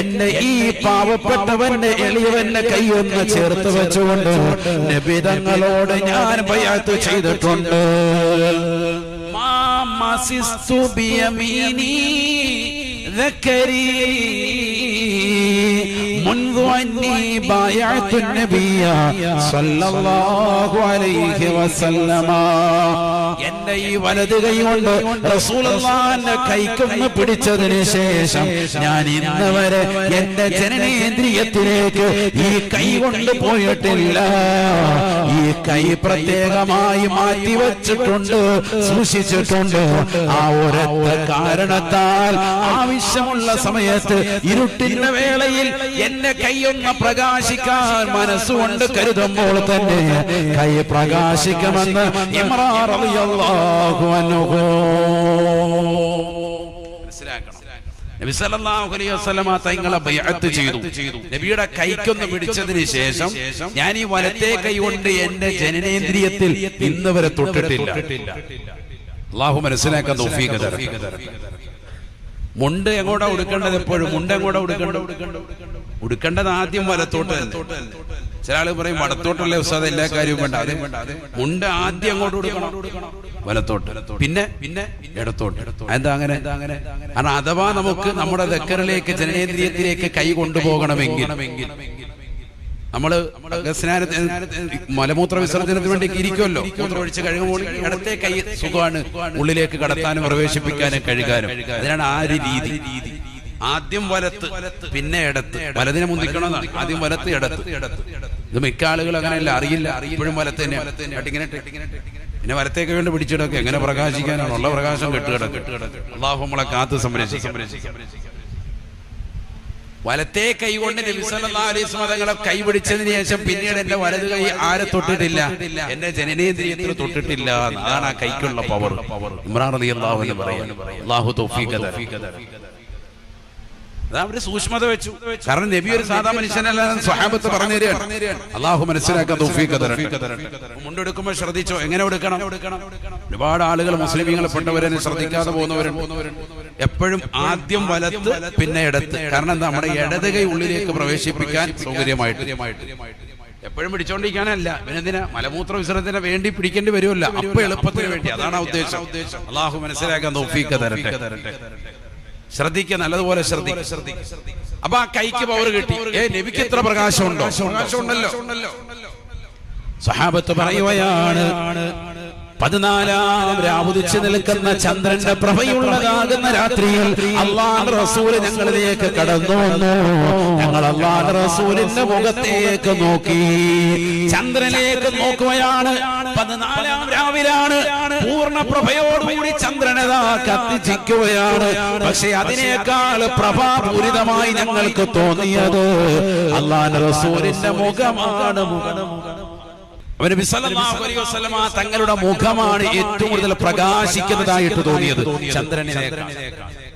എന്നെ ഈ പാവപ്പെട്ടവന്റെ എളിയവന്റെ കൈയൊന്ന് ചേർത്ത് വെച്ചുകൊണ്ട് നബി തങ്ങളോട് ഞാൻ ബൈഅത്ത് ചെയ്തിട്ടുണ്ട്. മാമസിസ്തു ബിയമീനി ذكري മുൻദു അന്നി ബയഅതു നബിയ സല്ലല്ലാഹു അലൈഹി വസല്ലമ. എന്റെ ഈ വലത് കൈ കൊണ്ട് റസൂലുള്ളാഹിന്റെ കൈക്കൊന്ന് പിടിച്ചതിന് ശേഷം ഞാൻ ഇന്ന് വരെ എന്റെ ജനനേന്ദ്രിയത്തിലേക്ക് ഈ കൈ കൊണ്ട് പോയിട്ടില്ല. ഈ കൈ പ്രത്യേകമായി മാറ്റിവെച്ചിട്ടുണ്ട്, സൂക്ഷിച്ചിട്ടുണ്ട്. ആ ഒരൊറ്റ കാരണത്താൽ ആവശ്യമുള്ള സമയത്ത് ഇരുട്ടിന്റെ വേളയിൽ എന്റെ കൈയൊന്ന് പ്രകാശിക്കാൻ മനസ്സുകൊണ്ട് കരുതുമ്പോൾ തന്നെ കൈ പ്രകാശിക്കുമെന്ന് ഇമ്രാൻ റളിയല്ലാഹു അൻഹു മനസ്സിലാക്കണം. നബി സല്ലല്ലാഹു അലൈഹി വസല്ലമ തങ്ങളെ ബൈഅത്ത് ചെയ്തു. നബിയുടെ കൈക്കൊന്ന് പിടിച്ചതിന് ശേഷം ഞാൻ ഈ വലത്തെ കൈ കൊണ്ട് എന്റെ ജനനേന്ദ്രിയത്തിൽ ഇന്ന് വരെ തൊട്ടിട്ടില്ല. അല്ലാഹു മനസ്സിലാക്കാൻ തൗഫീഖ് തരട്ടെ. മുണ്ട് എങ്ങോട്ടാ ഉടുക്കേണ്ടത്? എപ്പോഴും മുണ്ട് എങ്ങോട്ടാ ഉടുക്കേണ്ടത്? ആദ്യം വലത്തോട്ട്. ചില ആള് പറയും വടത്തോട്ടല്ലേ ഉസ്താദ്, എല്ലാ കാര്യവും വേണ്ട. മുണ്ട് ആദ്യം അങ്ങോട്ട് ഉടുക്കണം, വലത്തോട്ട്, പിന്നെ ഇടത്തോട്ട്. എന്താ അങ്ങനെ? കാരണം അഥവാ നമുക്ക് നമ്മുടെ ദക്കറിലേക്ക് ജനനേന്ദ്രിയത്തിലേക്ക് കൈ കൊണ്ടുപോകണമെങ്കിൽ നമ്മള് മലമൂത്ര വിസർജനത്തിന് വേണ്ടി ഇരിക്കുമല്ലോ, മൂത്രമൊഴിച്ച് കഴുകുമ്പോൾ ഇടത്തെ കൈ സുഖമാണ് ഉള്ളിലേക്ക് കടത്താനും പ്രവേശിപ്പിക്കാനും കഴുകാനും. അതിനാണ് ആ ഒരു രീതി. ആദ്യം വലത്ത്, പിന്നെ ഇടത്ത്. വലതിനെ മുന്തിക്കണമെന്നാണ്. ആദ്യം വലത്ത്, ഇടത്ത്. ഇത് മിക്ക ആളുകൾ അങ്ങനെയല്ല, അറിയില്ല. ഇപ്പോഴും വലത്ത് തന്നെ. പിന്നെ വലത്തേക്ക് വേണ്ടി പിടിച്ചിടൊക്കെ എങ്ങനെ പ്രകാശിക്കാനാണ്? ഉള്ള പ്രകാശം കെട്ടുകിടക്കും. അല്ലാഹു നമ്മളെ കാത്ത് സംരക്ഷിക്കും. വലത്തെ കൈ കൊണ്ട് നബി സല്ലല്ലാഹു അലൈഹി വസല്ലം തങ്ങളെ കൈ പിടിച്ചതിന് ശേഷം പിന്നീട് എന്റെ വലത് കൈ ആരെ തൊട്ടിട്ടില്ല? എന്റെ ജനനേന്ദ്രിയത്തിൽ തൊട്ടിട്ടില്ല. അതാണ് ആ കൈക്കുള്ള പവർ. ഇമ്രാൻ റളിയല്ലാഹു അൻഹു പറയുന്നു. അല്ലാഹു തൗഫീഖ് തരട്ടെ. അതാ അവര് സൂക്ഷ്മത വെച്ചു. കാരണം നബി ഒരു സാധാ മനുഷ്യനല്ല, സ്വഹാബത്ത് പറഞ്ഞു തരികയാണ്. അല്ലാഹു മനസ്സിലാക്കാൻ തൗഫീഖ് തരട്ടെ. മുണ്ടെടുക്കുമ്പോൾ ശ്രദ്ധിച്ചോ, എങ്ങനെ എടുക്കണം? ഒരുപാട് ആളുകൾ മുസ്ലിമീങ്ങളെപ്പെട്ടവരെ ശ്രദ്ധിക്കാതെ പോകുന്നവരുണ്ട്. എപ്പോഴും ആദ്യം വലത്ത്, പിന്നെ ഇടത്ത്. കാരണം എന്താ? നമ്മുടെ ഇടത് കൈ ഉള്ളിലേക്ക് പ്രവേശിപ്പിക്കാൻ സൗകര്യമായിട്ട്. എപ്പോഴും പിടിച്ചോണ്ടിരിക്കാനല്ല. പിന്നെന്തിനാ? മലമൂത്ര വിസർജന വേണ്ടി പിടിക്കേണ്ടി വരുമല്ലോ, അപ്പൊ എളുപ്പത്തിന് വേണ്ടി. അതാണ് ആ ഉദ്ദേശം. അല്ലാഹു മനസ്സിലാക്കാൻ തൗഫീഖ് തരട്ടെ. ശ്രദ്ധിക്കുക, നല്ലതുപോലെ ശ്രദ്ധിക്കുക. അപ്പൊ ആ കൈക്ക് പവർ കിട്ടി. നബിക്ക് എത്ര പ്രകാശമുണ്ടോ? പ്രകാശമുണ്ടല്ലോ. സഹാബത്ത് പറയുകയാണ്, 14 രാവുദിച്ചു നിൽക്കുന്ന ചന്ദ്രന്റെ പ്രഭയുള്ളതാകുന്ന രാത്രിയിൽ അല്ലാഹുവിന്റെ റസൂൽ ഞങ്ങളിലേക്ക് കടന്നു വന്നു. ഞങ്ങൾ അല്ലാഹുവിന്റെ റസൂലിന്റെ മുഖത്തേക്ക് നോക്കി, ചന്ദ്രനിലേക്ക് നോക്കുകയാണ്. 14 രാവിലാണ്. പൂർണ്ണ പ്രഭയോടുകൂടി ചന്ദ്രനതാ കത്തിച്ചിക്കുകയാണ്. പക്ഷെ അതിനേക്കാൾ പ്രഭാപൂരിതമായി ഞങ്ങൾക്ക് തോന്നിയത് അല്ലാഹുവിന്റെ റസൂലിന്റെ മുഖമാണ്. നബി സല്ലല്ലാഹു അലൈഹി വസല്ലം തങ്ങളുടെ മുഖമാണ് ഏറ്റവും കൂടുതൽ പ്രകാശിക്കുന്നതായിട്ട് തോന്നിയത് ചന്ദ്രനിലേക്കാൾ.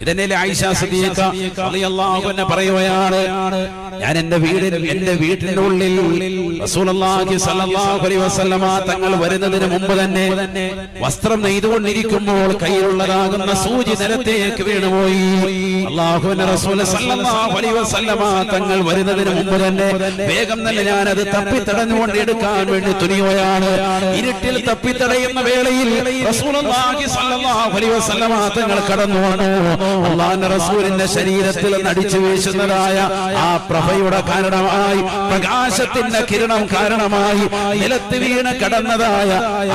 ഇതന്നെയല്ലേ ആയിഷ സിദ്ദീഖ റളിയല്ലാഹു അൻഹ പറയുകയാണ്, ഞാൻ എന്റെ വീട്ടിന്റെ ഉള്ളിൽ റസൂലുള്ളാഹി സ്വല്ലല്ലാഹു അലൈഹി വസല്ലം തങ്ങൾ വരുന്നതിന് മുമ്പ് തന്നെ വസ്ത്രം നെയ്തുകൊണ്ടിരിക്കുമ്പോൾ കയ്യിലുള്ളതാകുന്ന സൂചി നിലത്തേക്ക് വീണുപോയി. അല്ലാഹുവിന്റെ റസൂൽ സ്വല്ലല്ലാഹു അലൈഹി വസല്ലം തങ്ങൾ വരുന്നതിന് മുമ്പ് തന്നെ വേഗം തന്നെ ഞാൻ അത് തപ്പിത്തടഞ്ഞുകൊണ്ട് എടുക്കാൻ വേണ്ടി തുനിയുകയാണ്. ഇരുട്ടിൽ തപ്പിത്തടയുന്ന വേളയിൽ റസൂലുള്ളാഹി സ്വല്ലല്ലാഹു അലൈഹി വസല്ലം തങ്ങൾ കടന്നു വന്നു. അല്ലാഹുവിന്റെ റസൂലിന്റെ ശരീരത്തിൽ നടിച്ചു വീശുന്നതായ ആ പ്രഭയുടെ കാരണമായി, പ്രകാശത്തിന്റെ കിരണം കാരണമായി നിലത്ത് വീണ് കടന്നതായ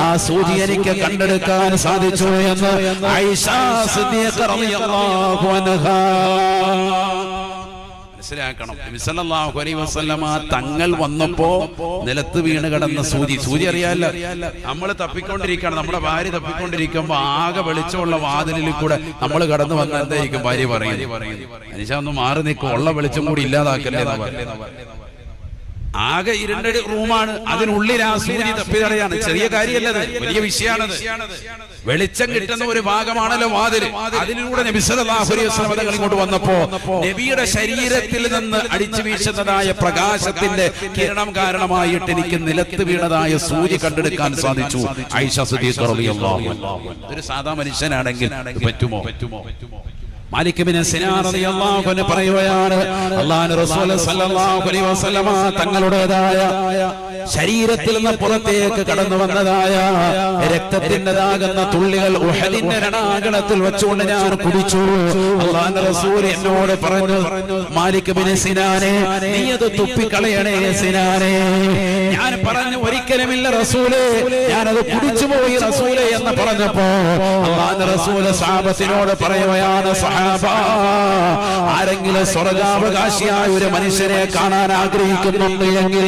ആ സൂചി എനിക്ക് കണ്ടെടുക്കാൻ സാധിച്ചു എന്ന് ആയിഷ സിദ്ദീഖ റളിയല്ലാഹു അൻഹാ. മനസ്സിലാക്കണം, നബി സല്ലല്ലാഹു അലൈഹി വസല്ലമ തങ്ങൾ വന്നപ്പോ നിലത്ത് വീണ് കിടന്ന സൂചി അറിയാലോ. നമ്മൾ തപ്പിക്കൊണ്ടിരിക്കുകയാണ്, നമ്മുടെ ഭാര്യ തപ്പിക്കൊണ്ടിരിക്കുമ്പോ ആകെ വെളിച്ചമുള്ള വാതിലിൽ കൂടെ നമ്മൾ കടന്നു വന്ന എന്തായിരിക്കും ഭാര്യ പറയുന്നത്? മനുഷ്യ ഒന്ന് മാറി നിൽക്കും, ഉള്ള വെളിച്ചം കൂടി ഇല്ലാതാക്കല്ലേ. ആകെ ഇരുണ്ട റൂമാണ്, അതിനുള്ളിൽ ആ സൂര്യ തപ്പിതടയാണ്. ചെറിയ കാര്യമല്ലത്, വലിയ വിഷയമാണത്. വെളിച്ചം കിട്ടുന്ന ഒരു ഭാഗമാണല്ലോ വാതിൽ. അതിലൂടെ നബി സല്ലല്ലാഹു അലൈഹി വസല്ലം തങ്ങൾ ഇങ്ങോട്ട് വന്നപ്പോ നബിയുടെ ശരീരത്തിൽ നിന്ന് അടിച്ചു വീശുന്നതായ പ്രകാശത്തിന്റെ കിരണം കാരണമായിട്ട് എനിക്ക് നിലത്ത് വീണതായ സൂര്യ കണ്ടെടുക്കാൻ സാധിച്ചു. ആയിഷ സിദ്ദീഖ റളിയല്ലാഹു അൻഹ. ഒരു സാധാ മനുഷ്യനാണെങ്കിൽ പറ്റുമോ? മാലിക് ഇബ്നു സിനാൻ റളിയല്ലാഹു അൻഹു പറയുകയാണ്, അല്ലാഹുവിന്റെ റസൂൽ സല്ലല്ലാഹു അലൈഹി വസല്ലമ തങ്ങളുടേതായ ശരീരത്തിൽ നിന്ന് പുറത്തേക്ക് കടന്നു വന്നതായ രക്തത്തിൻ്റെതാകുന്ന തുള്ളികൾ ഉഹദിന്റെ രണാങ്കണത്തിൽ വെച്ചുകൊണ്ട് ഞാൻ കുടിച്ചു. അല്ലാഹുവിന്റെ റസൂൽ എന്നോട് പറഞ്ഞു, മാലിക് ഇബ്നു സിനാനെ, നീ അത് തുപ്പിക്കളയണേ സിനാനെ. ഞാൻ പറഞ്ഞു, ഒരിക്കലുമില്ല റസൂലേ, ഞാനത് കുടിച്ചു പോയി റസൂലേ എന്ന് പറഞ്ഞപ്പോ അല്ലാഹുവിന്റെ റസൂൽ സഹാബത്തിനോട് പറയുകയാണ്, സഹാബ, ആരെങ്കിലും സ്വർഗാവകാശിയായ ഒരു മനുഷ്യനെ കാണാൻ ആഗ്രഹിക്കുന്നുണ്ട് എങ്കിൽ,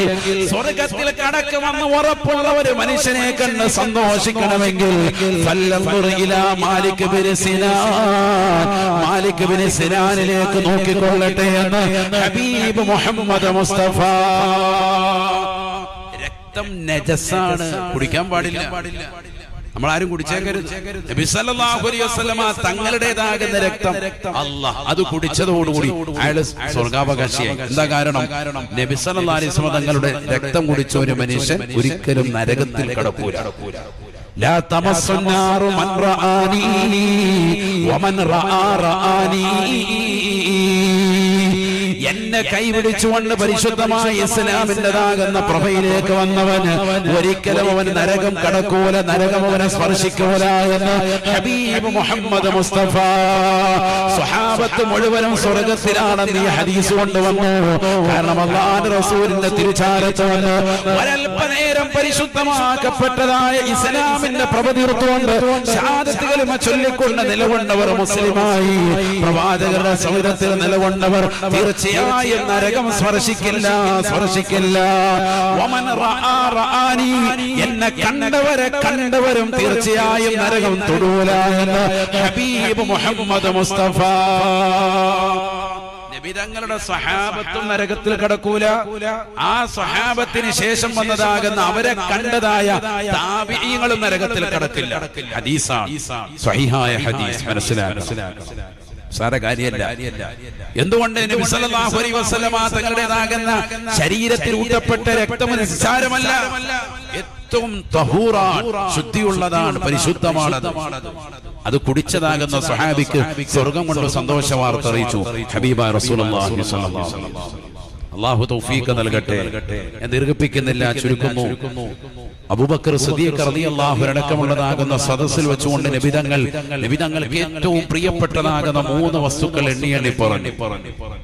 സ്വർഗത്തിൽ കടക്കുമെന്ന് ഉറപ്പുള്ള ഒരു മനുഷ്യനെ കണ്ട് സന്തോഷിക്കണമെങ്കിൽ മാലിക് ഇബ്നു സിനാൻ, മാലിക് ഇബ്നു സിനാനിലേക്ക് നോക്കിക്കൊള്ളട്ടെ എന്ന് ഹബീബ് മുഹമ്മദ് മുസ്തഫ. രക്തം നജസാണ്, കുടിക്കാൻ പാടില്ല. നമ്മളാരും കുടിച്ചേക്കരുത്. നബി സല്ലല്ലാഹു അലൈഹി വസല്ലമ തങ്ങളുടേതാകുന്ന രക്തം അല്ലാഹ് അത് കുടിച്ചതോടുകൂടി അയാൾ സ്വർഗാവകാശിയായി. എന്താ കാരണം? നബി സല്ലല്ലാഹു അലൈഹി വസല്ലമ തങ്ങളുടെ രക്തം കുടിച്ച ഒരു മനുഷ്യൻ ഒരിക്കലും നരകത്തിൽ കടക്കൂല. ലാ തമസ്സുന്നാറു മൻ റആനി വമൻ റആ റആനി. എന്നെ കൈപിടിച്ചുകൊണ്ട് പരിശുദ്ധമായ ഇസ്ലാമിൻ്റെതാകുന്ന പ്രഭയിലേക്ക് വന്നവന് ഒരിക്കലും അവൻ നരകം കടക്കൂല, നരകം അവനെ സ്പർശിക്കൂല എന്ന് ഹബീബ് മുഹമ്മദ് മുസ്തഫ. സ്വഹാബത്ത് മുഴുവനും സ്വർഗത്തിലാണെന്ന് ഈ ഹദീസ് കൊണ്ടുവന്നു. കാരണം അല്ലാഹുവിന്റെ റസൂലിന്റെ തിരുചാരത്ത് വന്ന് ഒരൽപ്പനേരം പരിശുദ്ധമാക്കപ്പെട്ടതായ ഇസ്ലാമിന്റെ പ്രഭ തീർത്തുകൊണ്ട് ഷഹാദത്ത് കലിമ ചൊല്ലിക്കൊണ്ട് നിലകൊണ്ടവർ മുസ്ലിമായി, പ്രവാചകരുടെ സൗരത്തിൽ നിലകൊണ്ടവർ തീർച്ചയായും നരകം സ്പർശിക്കില്ല, സ്പർശിക്കില്ല. വമൻ റആ റആനി, എന്നെ കണ്ടവരും തീർച്ചയായും നരകം തൊടൂല എന്ന് ഹബീബ് മുഹമ്മദ് മുസ്തഫ. നബിതങ്ങളുടെ സ്വഹാബത്തും നരകത്തിൽ കടക്കൂല. ആ സ്വഹാബത്തിന് ശേഷം വന്നതാകുന്ന അവരെ കണ്ടതായ താബിഈങ്ങളും നരകത്തിൽ കടക്കില്ല. ഹദീസാണ്, സ്വഹീഹായ ഹദീസ്. മനസ്സിലാക്കണം, സാര കാര്യമല്ല. എന്തുകൊണ്ട്? നബി സല്ലല്ലാഹു അലൈഹി വസല്ലമ തങ്ങളുടേതാകുന്ന ശരീരത്തിൽ ഊറ്റപ്പെട്ട രക്തം നിസ്സാരമല്ല, ഏറ്റവും തഹൂറാണ്, ശുദ്ധിയുള്ളതാണ്, പരിശുദ്ധമാണത്. അത് കുടിച്ചതാകുന്ന സ്വഹാബിക്ക് സ്വർഗം കൊണ്ട് സന്തോഷ വാർത്ത അറിയിച്ചു ഹബീബായ റസൂലുള്ളാഹി സ്വല്ലല്ലാഹു അലൈഹി വസല്ലം. അല്ലാഹു തൗഫീഖ് നൽകട്ടെ. ഞാൻ ദീർഘിപ്പിക്കുന്നില്ല, ചുരുക്കുന്നു. അബൂബക്കർ സിദ്ദീഖ് റളിയല്ലാഹു അൻഹു അടക്കമുള്ളതാകുന്ന സദസ്സിൽ വെച്ചുകൊണ്ട് നബിതങ്ങൾക്ക് ഏറ്റവും പ്രിയപ്പെട്ടതാകുന്ന 3 വസ്തുക്കൾ എണ്ണി പറഞ്ഞു.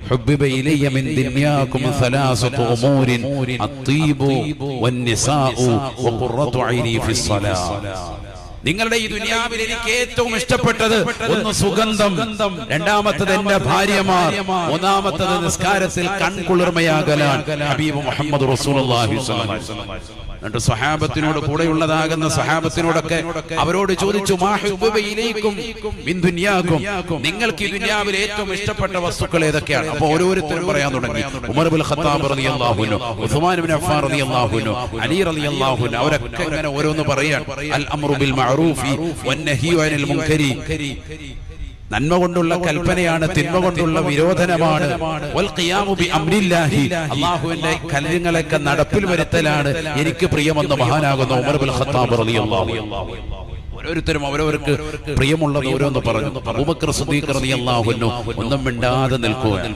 ഹുബ്ബിബ ഇലയ്യ മിൻ ദുനിയാകും സലാസതു ഉമൂരിൻ അത്തീബു വന്നിസാഉ വഖുറത്തു ഐനി ഫിസ്സലാ. നിങ്ങളുടെ ഈ ദുനിയാവിൽ എനിക്ക് ഏറ്റവും ഇഷ്ടപ്പെട്ടത് ഒന്ന് സുഗന്ധം, രണ്ടാമത്തത് എന്റെ ഭാര്യമാർ, മൂന്നാമത്തത് നിസ്കാരത്തിൽ കൺകുളിർമയാകലാണ്. ഹബീബ് മുഹമ്മദ് റസൂലുള്ളാഹി സ്വല്ലല്ലാഹു അലൈഹി വസല്ലം എന്നിട്ട് സ്വഹാബത്തിനോട് കൂടെയുള്ളതാകുന്ന സ്വഹാബത്തിനോടൊക്കെ അവരോട് ചോദിച്ചു, മാ ഹുബ്ബിബ ഇലൈക്കും മിൻ ദുനിയാകും, നിങ്ങൾക്ക് ഈ ദുനിയാവിൽ ഏറ്റവും ഇഷ്ടപ്പെട്ട വസ്തുക്കൾ ഏതൊക്കെയാണ്? അപ്പോൾ ഓരോരുത്തരും പറയാൻ തുടങ്ങി. ഉമർ ഇബ്നുൽ ഖത്താബ് റളിയല്ലാഹു അൻഹു, ഉസ്മാൻ ഇബ്നു അഫ്ഫാൻ റളിയല്ലാഹു അൻഹു, അലി റളിയല്ലാഹു അൻഹു, അവരൊക്കെ ഇങ്ങനെ ഓരോന്ന് പറയാൻ. അൽ അംറു ബിൽ മഅറൂഫി വന്നഹ്യു അനിൽ മുൻകരി, നന്മ കൊണ്ടുള്ള കൽപ്പനയാണ്, തിന്മ കൊണ്ടുള്ള വിരോധനമാണ്. വൽ ഖിയാമു ബി അംരില്ലാഹി, അല്ലാഹുവിന്റെ കൽപ്പനകളൊക്കെ നടപ്പിൽ വരുത്തലാണ് എനിക്ക് പ്രിയമെന്ന് മഹാനാകുന്ന ഉമർ ഇബ്നുൽ ഖത്താബ് റളിയല്ലാഹു അൻഹു. ഓരോരുത്തരും അവരവർക്ക് പ്രിയമുള്ളത് ഓരോന്ന് പറഞ്ഞു. അബൂബക്കർ സിദ്ദീഖ് റളിയല്ലാഹു അൻഹു ഒന്നും മിണ്ടാതെ നിൽക്കുക.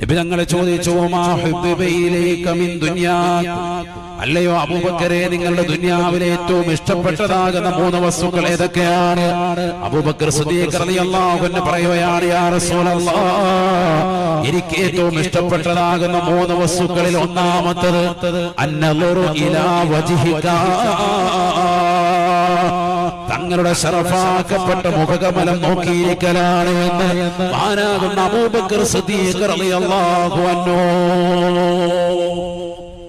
നബി തങ്ങളെ ചോദിച്ചു, മാ ഹുബ്ബിബ ഇലൈക മിൻ ദുനിയാ, അല്ലയോ അബൂബക്കറെ, നിങ്ങളുടെ ദുനിയാവിലെ ഏറ്റവും ഇഷ്ടപ്പെട്ടതാകുന്ന 3 വസ്തുക്കൾ ഏതൊക്കെയാണ്? അബൂബക്കർ സിദ്ദീഖ് റളിയല്ലാഹു അൻഹു പറയുകയാണ്, യാ റസൂലല്ലാഹ്, എനിക്ക് ഏറ്റവും ഇഷ്ടപ്പെട്ടതാകുന്ന 3 വസ്തുക്കളിൽ ഒന്നാമത്തത് അന്നളുറു ഇലാ വജ്ഹിക, തങ്ങളുടെ ശറഫാക്കപ്പെട്ട മുഖകമലം നോക്കിയിരിക്കലാണ് എന്ന് മഹാനാകുന്ന അബൂബക്കർ സിദ്ദീഖ് റളിയല്ലാഹു അൻഹു.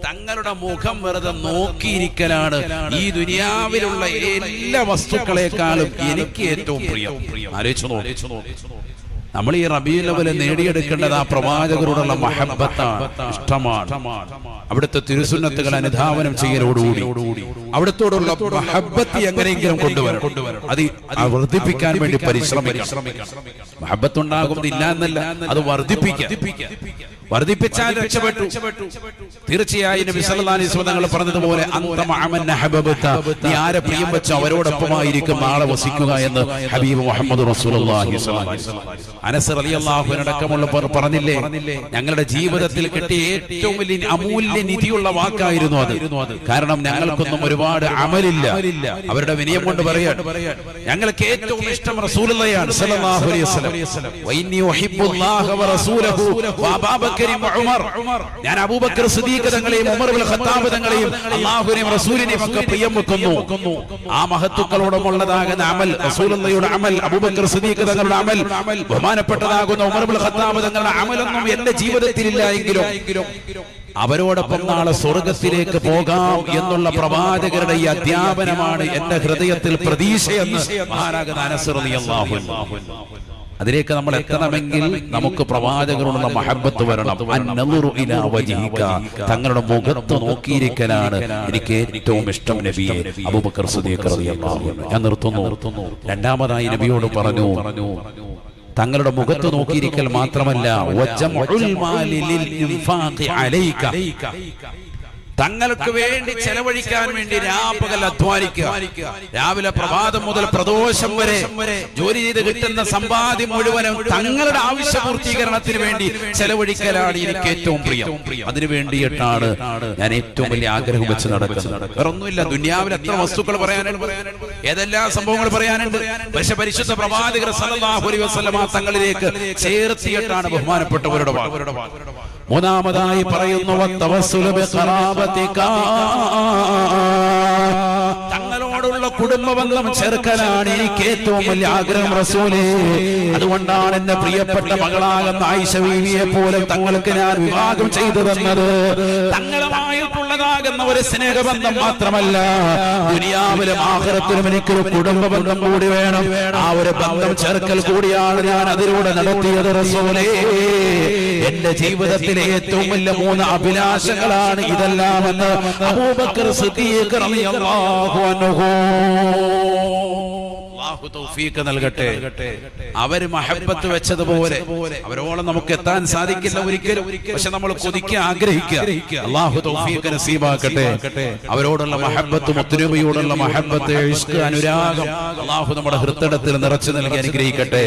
തങ്ങളുടെ മുഖം വെറുതെ നോക്കിയിരിക്കലാണ് ഈ ദുനിയാവിലുള്ള എല്ലാ വസ്തുക്കളെക്കാളും എനിക്ക് ഏറ്റവും പ്രിയം. ആലോചിച്ചു നോക്കി. നമ്മൾ ഈ റബീഉൽ അവ്വൽ നേടിയെടുക്കേണ്ടത് ആ പ്രവാചകരോടുള്ള മഹബ്ബത്താണ്, ഇഷ്ടമാണ്. അവിടുത്തെ തിരുസുന്നത്തുകൾ അനുധാവനം ചെയ്യലോടുകൂടി അവിടത്തോടുള്ള മഹബ്ബത്ത് എങ്ങനെയെങ്കിലും കൊണ്ടുവരണം. അത് വർദ്ധിപ്പിക്കാൻ വേണ്ടി പരിശ്രമിക്കണം. മഹബ്ബത്ത് ഉണ്ടാകുന്നില്ല എന്നല്ല, അത് വർദ്ധിപ്പിച്ചാൽ രക്ഷപ്പെട്ടു. തീർച്ചയായും നബി സല്ലല്ലാഹു അലൈഹി വസല്ലം തങ്ങൾ പറഞ്ഞതുപോലെ അൻത മഅമൻ അഹബബത, നീ ആരെ പ്രിയം വെച്ചോ അവരോടൊപ്പമായിരിക്കും നാളെ വസിക്കുക എന്ന് ഹബീബ് മുഹമ്മദ് റസൂലുള്ളാഹി സ്വല്ലല്ലാഹു അലൈഹി വസല്ലം. അനസ് റളിയല്ലാഹു അൻഹു അടക്കമുള്ളവർ പറഞ്ഞില്ലേ, ഞങ്ങളുടെ ജീവിതത്തിൽ കിട്ടിയ ഏറ്റവും വലിയ അമൂല്യ നിധിയുള്ള വാക്കായിരുന്നു അത്. കാരണം ഞങ്ങൾക്കൊന്നും ഒരുപാട് അമലില്ല. അവരുടെ വിനയം കൊണ്ട് പറയാൻ, ഞങ്ങൾക്ക് ഏറ്റവും ഇഷ്ടം റസൂലുള്ളാഹിയാണ് സ്വല്ലല്ലാഹു അലൈഹി വസല്ലം. വഇന്നി ഉഹിബ്ബുല്ലാഹ വറസൂലഹു വഅബൂബക്കർ വഉമർ, ഞാൻ അബൂബക്കർ സിദ്ദീഖ് തങ്ങളെയും ഉമർ ഇബ്നുൽ ഖത്താബ് തങ്ങളെയും അല്ലാഹുവിനെയും റസൂലിനെയും ഒക്കെ പ്രിയം വെക്കുന്നു. ആ മഹത്തുക്കളോടുമുള്ളതാകുന്ന അമൽ, റസൂലുള്ളാഹിയുടെ അമൽ, അബൂബക്കർ സിദ്ദീഖ് തങ്ങളുടെ അമൽ, ബഹുമാനപ്പെട്ടതാകുന്ന ഉമർ ഇബ്നുൽ ഖത്താബ് തങ്ങളുടെ അമലൊന്നും എന്റെ ജീവിതത്തിലില്ല എങ്കിലും അവരോടൊപ്പം നാളെ സ്വർഗത്തിലേക്ക് പോകാം എന്നുള്ള പ്രവാചകരുടെ ഈ അധ്യാപനമാണ് എന്റെ ഹൃദയത്തിൽ പ്രതീക്ഷയെന്ന് മഹാനാകുന്ന അനസ് റളിയല്ലാഹു അൻഹു. അതിലേക്ക് നമ്മൾ എത്തണമെങ്കിൽ നമുക്ക് പ്രവാചകരോടുള്ള മഹബ്ബത്ത് വരണം. അന്നളുറു ഇലാ വജ്ഹിക, തങ്ങളുടെ മുഖത്ത് നോക്കിയിരിക്കലാണ് എനിക്ക് ഏറ്റവും ഇഷ്ടം നബിയെ. അബൂബക്കർ സിദ്ദീഖ് റളിയല്ലാഹു അൻഹു. ഞാൻ നിർത്തുന്നു. രണ്ടാമതായി നബിയോട് പറഞ്ഞു, തങ്ങളുടെ മുഖത്ത് നോക്കിയിരിക്കൽ മാത്രമല്ല, വജംഉൽ മാലി ലിൽ ഇൻഫാഖി അലൈക, തങ്ങൾക്ക് വേണ്ടി ചെലവഴിക്കാൻ വേണ്ടി രാപ്പകൽ അധ്വാനിക്കുക. രാവിലെ പ്രഭാതം മുതൽ പ്രദോഷം വരെ ജോലി ചെയ്ത് കിട്ടുന്ന സമ്പാദ്യം മുഴുവനും തങ്ങളുടെ ആവശ്യ പൂർത്തീകരണത്തിന് വേണ്ടി ചെലവഴിക്കലാണ് എനിക്ക് ഏറ്റവും പ്രിയം. അതിനു വേണ്ടിയിട്ടാണ് ഞാൻ ഏറ്റവും വലിയ ആഗ്രഹം വെച്ച് നടക്കുന്നത്. വേറൊന്നുമില്ല. ദുനിയാവിൽ എത്ര വസ്തുക്കൾ പറയാനുണ്ട്, ഏതെല്ലാം സംഭവങ്ങൾ പറയാനുണ്ട്. പക്ഷെ പരിശുദ്ധ പ്രവാചകർ സല്ലല്ലാഹു അലൈഹി വസല്ലം തങ്ങളിലേക്ക് ചേർത്തിയിട്ടാണ് ബഹുമാനപ്പെട്ടവരുടെ വാക്ക്. മൂന്നാമതായി പറയുന്നു, തങ്ങളോടുള്ള കുടുംബബന്ധം ചേർക്കലാണ് എനിക്ക് ഏറ്റവും വലിയ ആഗ്രഹം റസൂലേ. അതുകൊണ്ടാണ് എന്റെ പ്രിയപ്പെട്ട മകളാകുന്ന ആയിഷ ബീവിയെ പോലും തങ്ങൾക്ക് ഞാൻ വിവാഹം ചെയ്തു തന്നത്. തങ്ങളുമായിട്ടുള്ളതാകുന്ന ഒരു സ്നേഹബന്ധം മാത്രമല്ല, ദുനിയാവിലും ആഖിറത്തിലും എനിക്കൊരു കുടുംബബന്ധം കൂടി വേണം. ആ ഒരു ബന്ധം ചേർക്കൽ കൂടിയാണ് ഞാൻ അതിലൂടെ നടത്തിയത് റസൂലേ. എന്റെ ജീവിതത്തിലെ ഏറ്റവും വലിയ 3 അഭിലാഷങ്ങളാണ് ഇതെല്ലാമെന്ന് അബൂബക്കർ സിദ്ദീഖ് റളിയല്ലാഹു അൻഹു. അല്ലാഹു തൗഫീഖ് നൽകട്ടെ. അവര് മഹബ്ബത്ത് വെച്ചതുപോലെ അവരോളം നമുക്ക് എത്താൻ സാധിക്കില്ല ഒരിക്കലും. പക്ഷെ നമ്മൾ കൊതിക്കുക, ആഗ്രഹിക്കുക. അല്ലാഹു തൗഫീഖ് നസീബാക്കട്ടെ. അവരോടുള്ള മഹബ്ബത്ത്, മുത്തുനബിയോടുള്ള മഹബ്ബത്ത്, ഇഷ്ക്, അനുരാഗം അല്ലാഹു നമ്മുടെ ഹൃദയത്തിൽ നിറച്ചു നൽകി അനുഗ്രഹിക്കട്ടെ.